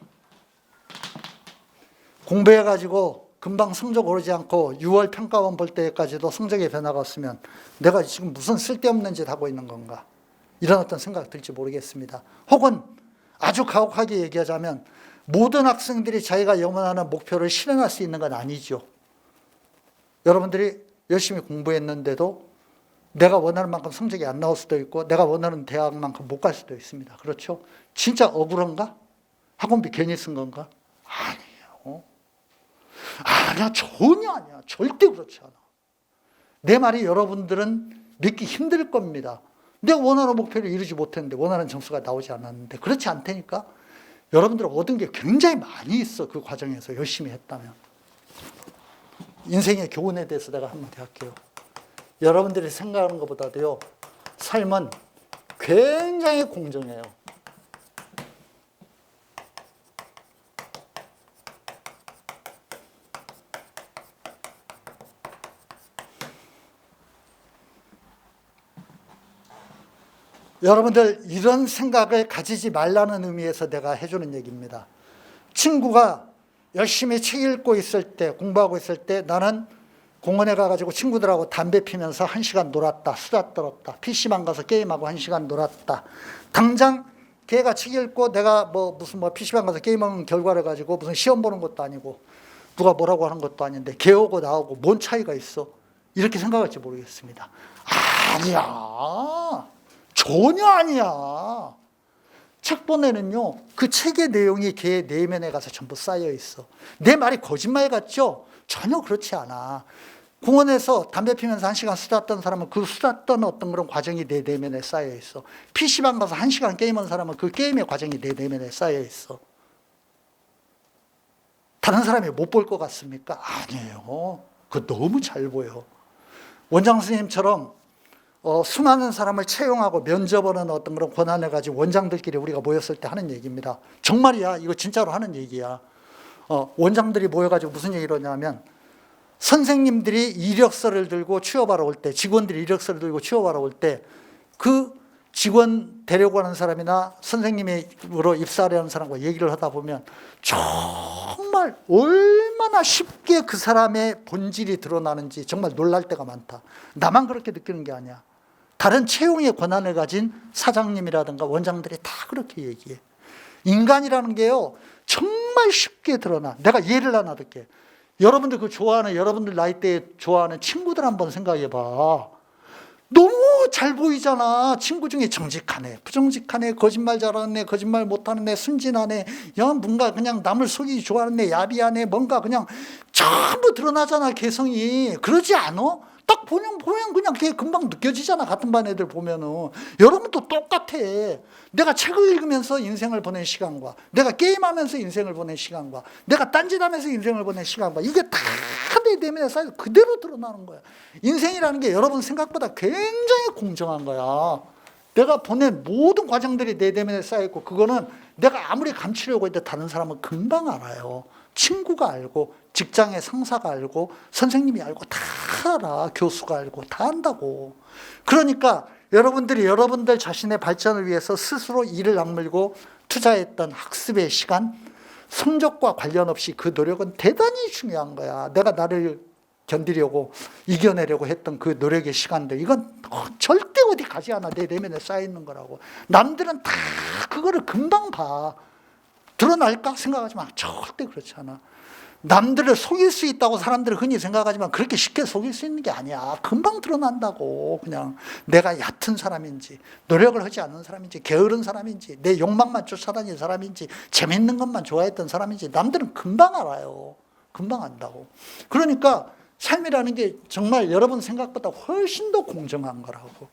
A: 공부해가지고 금방 성적 오르지 않고 6월 평가원 볼 때까지도 성적의 변화가 없으면 내가 지금 무슨 쓸데없는 짓 하고 있는 건가? 이런 어떤 생각 들지 모르겠습니다. 혹은 아주 가혹하게 얘기하자면 모든 학생들이 자기가 염원하는 목표를 실현할 수 있는 건 아니죠. 여러분들이 열심히 공부했는데도 내가 원하는 만큼 성적이 안 나올 수도 있고 내가 원하는 대학만큼 못 갈 수도 있습니다. 그렇죠? 진짜 억울한가? 학원비 괜히 쓴 건가? 아니에요. 아니야, 전혀 아니야. 절대 그렇지 않아. 내 말이 여러분들은 믿기 힘들 겁니다. 내가 원하는 목표를 이루지 못했는데, 원하는 점수가 나오지 않았는데. 그렇지 않다니까? 여러분들은 얻은 게 굉장히 많이 있어. 그 과정에서 열심히 했다면. 인생의 교훈에 대해서 내가 한마디 할게요. 여러분들이 생각하는 것보다도요, 삶은 굉장히 공정해요. 여러분들 이런 생각을 가지지 말라는 의미에서 내가 해주는 얘기입니다. 친구가 열심히 책 읽고 있을 때, 공부하고 있을 때 나는 공원에 가가지고 친구들하고 담배 피면서 1시간 놀았다, 수다 떨었다, PC방 가서 게임하고 1시간 놀았다. 당장 걔가 책 읽고 내가 무슨 PC방 가서 게임하는 결과를 가지고 무슨 시험 보는 것도 아니고 누가 뭐라고 하는 것도 아닌데 걔 오고 나오고 뭔 차이가 있어? 이렇게 생각할지 모르겠습니다. 아니야. 전혀 아니야. 책 보내는요, 그 책의 내용이 걔의 내면에 가서 전부 쌓여 있어. 내 말이 거짓말 같죠? 전혀 그렇지 않아. 공원에서 담배 피면서 1시간 수다 떤 사람은 그 수다 떤 어떤 그런 과정이 내 내면에 쌓여 있어. PC방 가서 1시간 게임한 사람은 그 게임의 과정이 내 내면에 쌓여 있어. 다른 사람이 못 볼 것 같습니까? 아니에요. 그거 너무 잘 보여. 원장 선생님처럼 수많은 사람을 채용하고 면접하는 어떤 그런 권한을 가지고 원장들끼리 우리가 모였을 때 하는 얘기입니다. 정말이야. 이거 진짜로 하는 얘기야. 원장들이 모여가지고 무슨 얘기를 하냐면 선생님들이 이력서를 들고 취업하러 올 때, 직원들이 이력서를 들고 취업하러 올 때 그 직원 데려고 하는 사람이나 선생님으로 입사하려는 사람과 얘기를 하다 보면 정말 얼마나 쉽게 그 사람의 본질이 드러나는지 정말 놀랄 때가 많다. 나만 그렇게 느끼는 게 아니야. 다른 채용의 권한을 가진 사장님이라든가 원장들이 다 그렇게 얘기해. 인간이라는 게요, 정말 쉽게 드러나. 내가 예를 하나 들게. 여러분들 여러분들 나이대에 좋아하는 친구들 한번 생각해 봐. 너무 잘 보이잖아. 친구 중에 정직하네, 부정직하네, 거짓말 잘하는 애, 거짓말 못하는 애, 순진한 애, 뭔가 그냥 남을 속이기 좋아하는 애, 야비한 애, 뭔가 그냥 전부 드러나잖아, 개성이. 그러지 않아? 딱 보면 그냥 그게 금방 느껴지잖아. 같은 반 애들 보면은. 여러분도 똑같아. 내가 책을 읽으면서 인생을 보낸 시간과 내가 게임하면서 인생을 보낸 시간과 내가 딴짓하면서 인생을 보낸 시간과 이게 다 내 내면에 쌓여서 그대로 드러나는 거야. 인생이라는 게 여러분 생각보다 굉장히 공정한 거야. 내가 보낸 모든 과정들이 내 내면에 쌓여있고 그거는 내가 아무리 감추려고 해도 다른 사람은 금방 알아요. 친구가 알고 직장의 상사가 알고 선생님이 알고 다 알아. 교수가 알고 다 안다고. 그러니까 여러분들이 여러분들 자신의 발전을 위해서 스스로 이를 악물고 투자했던 학습의 시간, 성적과 관련 없이 그 노력은 대단히 중요한 거야. 내가 나를 견디려고 이겨내려고 했던 그 노력의 시간들, 이건 절대 어디 가지 않아. 내 내면에 쌓여있는 거라고. 남들은 다 그거를 금방 봐. 드러날까 생각하지 마. 절대 그렇지 않아. 남들을 속일 수 있다고 사람들은 흔히 생각하지만 그렇게 쉽게 속일 수 있는 게 아니야. 금방 드러난다고. 그냥 내가 얕은 사람인지, 노력을 하지 않는 사람인지, 게으른 사람인지, 내 욕망만 쫓아다니는 사람인지, 재밌는 것만 좋아했던 사람인지 남들은 금방 알아요. 금방 안다고. 그러니까 삶이라는 게 정말 여러분 생각보다 훨씬 더 공정한 거라고.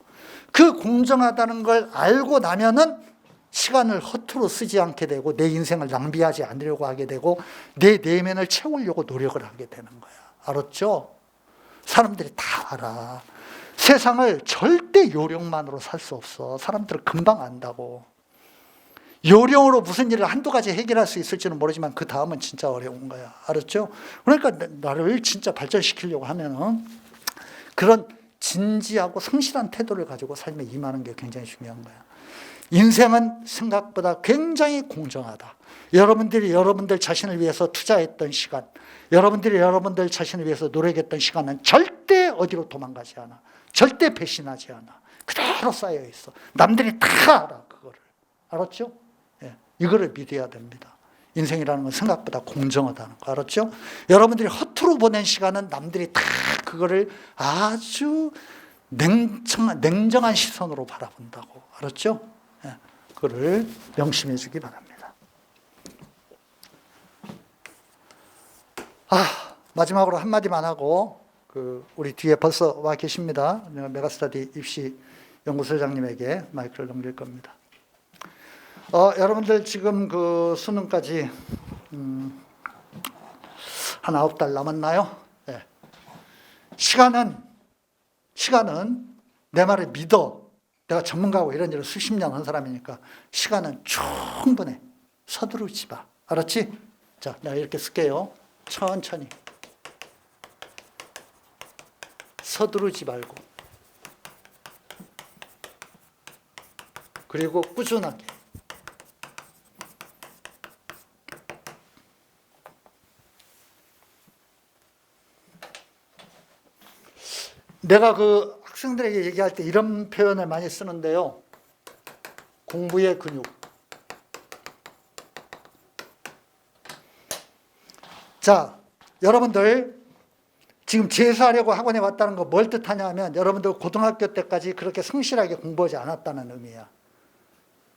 A: 그 공정하다는 걸 알고 나면은 시간을 허투루 쓰지 않게 되고 내 인생을 낭비하지 않으려고 하게 되고 내 내면을 채우려고 노력을 하게 되는 거야. 알았죠? 사람들이 다 알아. 세상을 절대 요령만으로 살 수 없어. 사람들은 금방 안다고. 요령으로 무슨 일을 한두 가지 해결할 수 있을지는 모르지만 그 다음은 진짜 어려운 거야. 알았죠? 그러니까 나를 진짜 발전시키려고 하면은 그런 진지하고 성실한 태도를 가지고 삶에 임하는 게 굉장히 중요한 거야. 인생은 생각보다 굉장히 공정하다. 여러분들이 여러분들 자신을 위해서 투자했던 시간, 여러분들이 여러분들 자신을 위해서 노력했던 시간은 절대 어디로 도망가지 않아. 절대 배신하지 않아. 그대로 쌓여 있어. 남들이 다 알아, 그거를. 알았죠? 예, 이거를 믿어야 됩니다. 인생이라는 건 생각보다 공정하다는 거. 알았죠? 여러분들이 허투루 보낸 시간은 남들이 다 그거를 아주 냉정한 시선으로 바라본다고. 알았죠? 그거를 명심해 주기 바랍니다. 마지막으로 한마디만 하고 우리 뒤에 벌써 와 계십니다. 메가스터디 입시 연구소장님에게 마이크를 넘길 겁니다. 여러분들 지금 그 수능까지 한 9달 남았나요? 네. 시간은 내 말을 믿어. 내가 전문가고 이런 일을 수십 년 한 사람이니까 시간은 충분해. 서두르지 마. 알았지? 자, 내가 이렇게 쓸게요. 천천히. 서두르지 말고. 그리고 꾸준하게. 내가 그 학생들에게 얘기할 때 이런 표현을 많이 쓰는데요. 공부의 근육. 자, 여러분들 지금 재수하려고 학원에 왔다는 거 뭘 뜻하냐 하면 여러분들 고등학교 때까지 그렇게 성실하게 공부하지 않았다는 의미야.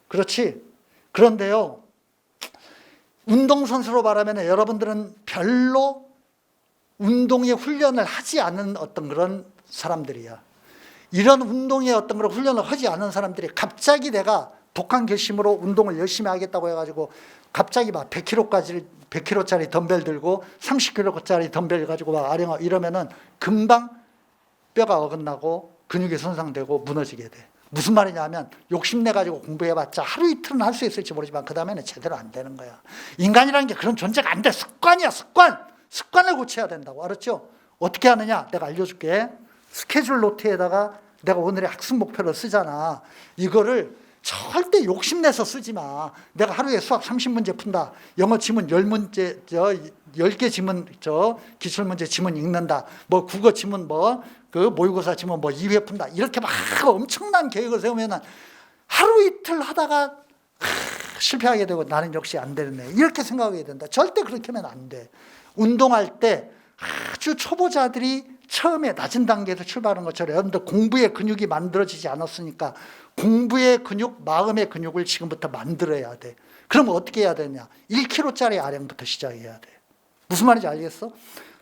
A: 그렇지? 그런데요, 운동선수로 말하면 여러분들은 별로 운동의 훈련을 하지 않은 어떤 그런 사람들이야. 이런 운동의 어떤 그런 훈련을 하지 않은 사람들이 갑자기 내가 독한 결심으로 운동을 열심히 하겠다고 해가지고 갑자기 막 100kg짜리 덤벨 들고 30kg짜리 덤벨 가지고 막 아령하고 이러면은 금방 뼈가 어긋나고 근육이 손상되고 무너지게 돼. 무슨 말이냐 하면 욕심내가지고 공부해봤자 하루 이틀은 할 수 있을지 모르지만 그 다음에는 제대로 안 되는 거야. 인간이라는 게 그런 존재가 안 돼. 습관이야, 습관. 습관을 고쳐야 된다고. 알았죠? 어떻게 하느냐? 내가 알려줄게. 스케줄 노트에다가 내가 오늘의 학습 목표를 쓰잖아. 이거를 절대 욕심내서 쓰지 마. 내가 하루에 수학 30문제 푼다. 영어 지문 10문제, 10개 지문, 기출문제 지문 읽는다. 뭐 국어 지문 모의고사 지문 2회 푼다. 이렇게 막 엄청난 계획을 세우면은 하루 이틀 하다가 실패하게 되고 나는 역시 안 되네. 이렇게 생각하게 된다. 절대 그렇게 하면 안 돼. 운동할 때 아주 초보자들이 처음에 낮은 단계에서 출발하는 것처럼 여러분들 공부의 근육이 만들어지지 않았으니까 공부의 근육, 마음의 근육을 지금부터 만들어야 돼. 그럼 어떻게 해야 되냐? 1kg짜리 아령부터 시작해야 돼. 무슨 말인지 알겠어?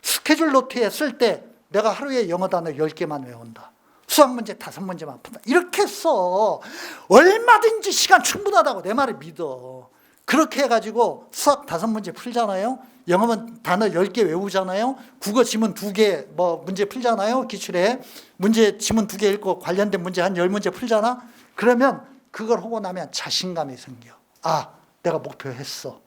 A: 스케줄 노트에 쓸 때 내가 하루에 영어 단어 10개만 외운다. 수학 문제 5문제만 푼다. 이렇게 써. 얼마든지 시간 충분하다고 내 말을 믿어. 그렇게 해가지고 수학 5문제 풀잖아요. 영어는 단어 10개 외우잖아요. 국어 지문 2개 문제 풀잖아요. 기출에 문제 지문 2개 읽고 관련된 문제 한 10문제 풀잖아. 그러면 그걸 하고 나면 자신감이 생겨. 아, 내가 목표했어.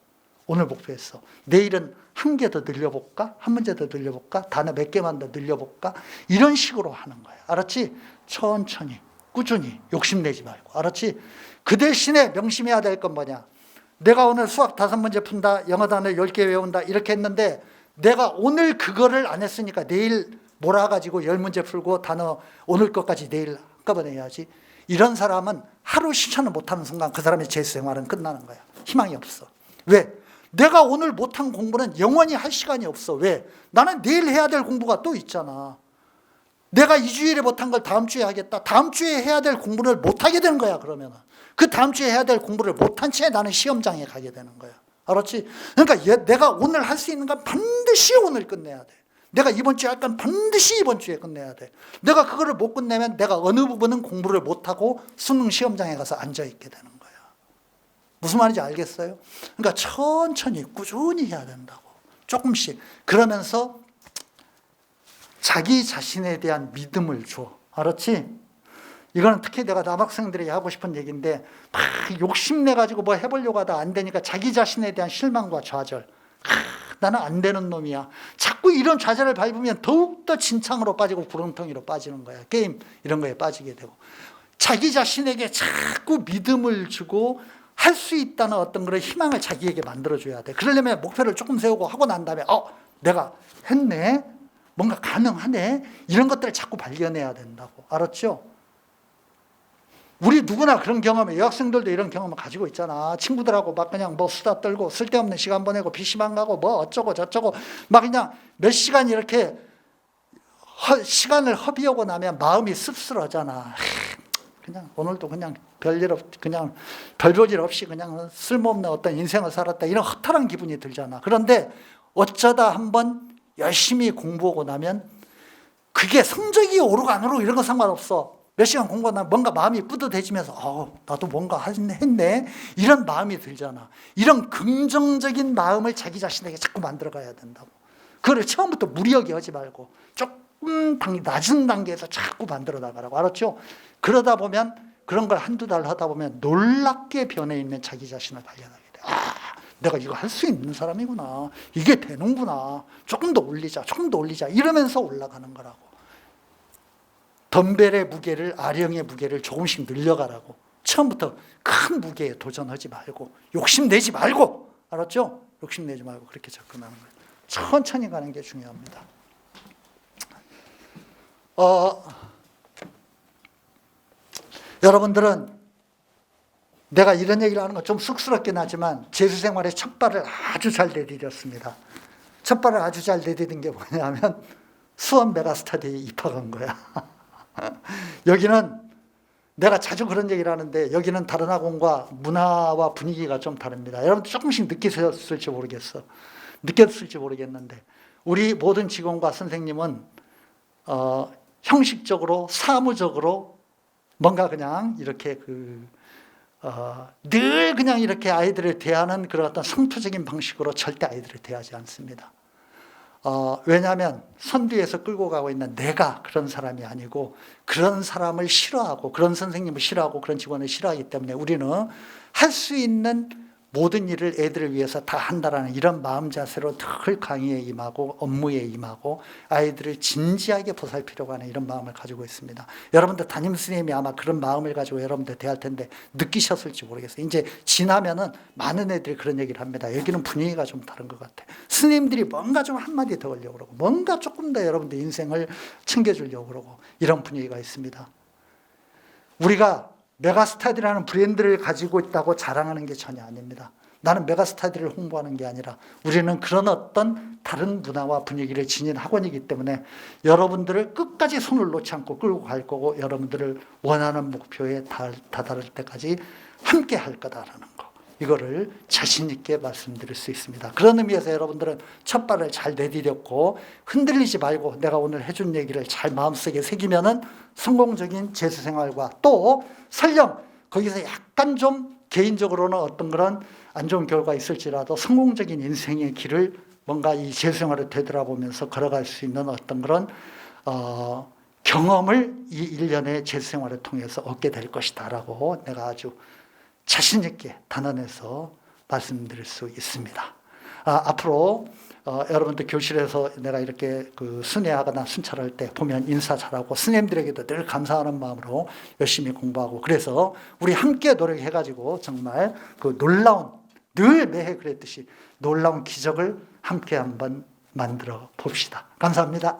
A: 오늘 목표했어. 내일은 한 개 더 늘려볼까? 한 문제 더 늘려볼까? 단어 몇 개만 더 늘려볼까? 이런 식으로 하는 거야. 알았지? 천천히, 꾸준히, 욕심내지 말고. 알았지? 그 대신에 명심해야 될 건 뭐냐? 내가 오늘 수학 5문제 푼다, 영어 단어 10개 외운다, 이렇게 했는데 내가 오늘 그거를 안 했으니까 내일 몰아가지고 10문제 풀고 단어 오늘 것까지 내일 한꺼번에 해야지. 이런 사람은 하루 실천을 못하는 순간 그 사람의 재수 생활은 끝나는 거야. 희망이 없어. 왜? 내가 오늘 못한 공부는 영원히 할 시간이 없어. 왜? 나는 내일 해야 될 공부가 또 있잖아. 내가 이 주일에 못한 걸 다음 주에 하겠다. 다음 주에 해야 될 공부를 못하게 되는 거야. 그러면은 그 다음 주에 해야 될 공부를 못한 채 나는 시험장에 가게 되는 거야. 알았지? 그러니까 내가 오늘 할 수 있는 건 반드시 오늘 끝내야 돼. 내가 이번 주에 할 건 반드시 이번 주에 끝내야 돼. 내가 그거를 못 끝내면 내가 어느 부분은 공부를 못하고 수능 시험장에 가서 앉아있게 되는 거야. 무슨 말인지 알겠어요? 그러니까 천천히 꾸준히 해야 된다고. 조금씩. 그러면서 자기 자신에 대한 믿음을 줘. 알았지? 이거는 특히 내가 남학생들에게 하고 싶은 얘기인데 막 욕심내가지고 뭐 해보려고 하다 안 되니까 자기 자신에 대한 실망과 좌절. 나는 안 되는 놈이야. 자꾸 이런 좌절을 밟으면 더욱더 진창으로 빠지고 구렁텅이로 빠지는 거야. 게임 이런 거에 빠지게 되고. 자기 자신에게 자꾸 믿음을 주고 할 수 있다는 어떤 그런 희망을 자기에게 만들어줘야 돼. 그러려면 목표를 조금 세우고 하고 난 다음에 내가 했네? 뭔가 가능하네? 이런 것들을 자꾸 발견해야 된다고. 알았죠? 우리 누구나 그런 경험을, 여학생들도 이런 경험을 가지고 있잖아. 친구들하고 막 그냥 수다 떨고 쓸데없는 시간 보내고 PC방 가고 어쩌고 저쩌고 막 그냥 몇 시간 이렇게 시간을 허비하고 나면 마음이 씁쓸하잖아. 그냥 오늘도 그냥 그냥 별 볼 일 없이 그냥 쓸모없는 어떤 인생을 살았다. 이런 허탈한 기분이 들잖아. 그런데 어쩌다 한번 열심히 공부하고 나면 그게 성적이 오르고 안 오르고 이런 거 상관없어. 몇 시간 공부하고 나면 뭔가 마음이 뿌듯해지면서 나도 뭔가 했네. 이런 마음이 들잖아. 이런 긍정적인 마음을 자기 자신에게 자꾸 만들어가야 된다고. 그걸 처음부터 무리하게 하지 말고 조금 낮은 단계에서 자꾸 만들어 나가라고. 알았죠? 그러다 보면 그런 걸 한두 달 하다 보면 놀랍게 변해 있는 자기 자신을 발견하게 돼. 내가 이거 할 수 있는 사람이구나. 이게 되는구나. 조금 더 올리자. 이러면서 올라가는 거라고. 덤벨의 무게를, 아령의 무게를 조금씩 늘려가라고. 처음부터 큰 무게에 도전하지 말고 욕심내지 말고, 알았죠? 욕심내지 말고 그렇게 접근하는 거예요. 천천히 가는 게 중요합니다. 여러분들은 내가 이런 얘기를 하는 건 좀 쑥스럽긴 하지만 제수 생활에 첫 발을 아주 잘 내디뎠습니다. 첫 발을 아주 잘 내디딘 게 뭐냐면 수원 메가스터디에 입학한 거야. 여기는 내가 자주 그런 얘기를 하는데 여기는 다른 학원과 문화와 분위기가 좀 다릅니다. 여러분 조금씩 느끼셨을지 모르겠어. 느꼈을지 모르겠는데 우리 모든 직원과 선생님은 형식적으로 사무적으로 뭔가 그냥 이렇게 늘 그냥 이렇게 아이들을 대하는 그런 어떤 성토적인 방식으로 절대 아이들을 대하지 않습니다. 왜냐하면 선두에서 끌고 가고 있는 내가 그런 사람이 아니고 그런 사람을 싫어하고 그런 선생님을 싫어하고 그런 직원을 싫어하기 때문에 우리는 할 수 있는 모든 일을 애들을 위해서 다 한다라는 이런 마음 자세로 늘 강의에 임하고 업무에 임하고 아이들을 진지하게 보살피려고 하는 이런 마음을 가지고 있습니다. 여러분들 담임 스님이 아마 그런 마음을 가지고 여러분들 대할 텐데 느끼셨을지 모르겠어요. 이제 지나면은 많은 애들이 그런 얘기를 합니다. 여기는 분위기가 좀 다른 것 같아. 스님들이 뭔가 좀 한마디 더 하려고 그러고 뭔가 조금 더 여러분들 인생을 챙겨주려고 그러고 이런 분위기가 있습니다. 우리가 메가스터디라는 브랜드를 가지고 있다고 자랑하는 게 전혀 아닙니다. 나는 메가스터디를 홍보하는 게 아니라 우리는 그런 어떤 다른 문화와 분위기를 지닌 학원이기 때문에 여러분들을 끝까지 손을 놓지 않고 끌고 갈 거고 여러분들을 원하는 목표에 다다를 때까지 함께 할 거다라는 거, 이거를 자신 있게 말씀드릴 수 있습니다. 그런 의미에서 여러분들은 첫 발을 잘 내디뎠고 흔들리지 말고 내가 오늘 해준 얘기를 잘 마음속에 새기면은 성공적인 재수생활과 또 설령 거기서 약간 좀 개인적으로는 어떤 그런 안 좋은 결과가 있을지라도 성공적인 인생의 길을 뭔가 이 재수생활을 되돌아보면서 걸어갈 수 있는 어떤 그런 경험을 이 1년의 재수생활을 통해서 얻게 될 것이다 라고 내가 아주 자신 있게 단언해서 말씀드릴 수 있습니다. 앞으로 여러분들 교실에서 내가 이렇게 순회하거나 순찰할 때 보면 인사 잘하고 스님들에게도 늘 감사하는 마음으로 열심히 공부하고 그래서 우리 함께 노력해가지고 정말 놀라운, 늘 매해 그랬듯이 놀라운 기적을 함께 한번 만들어 봅시다. 감사합니다.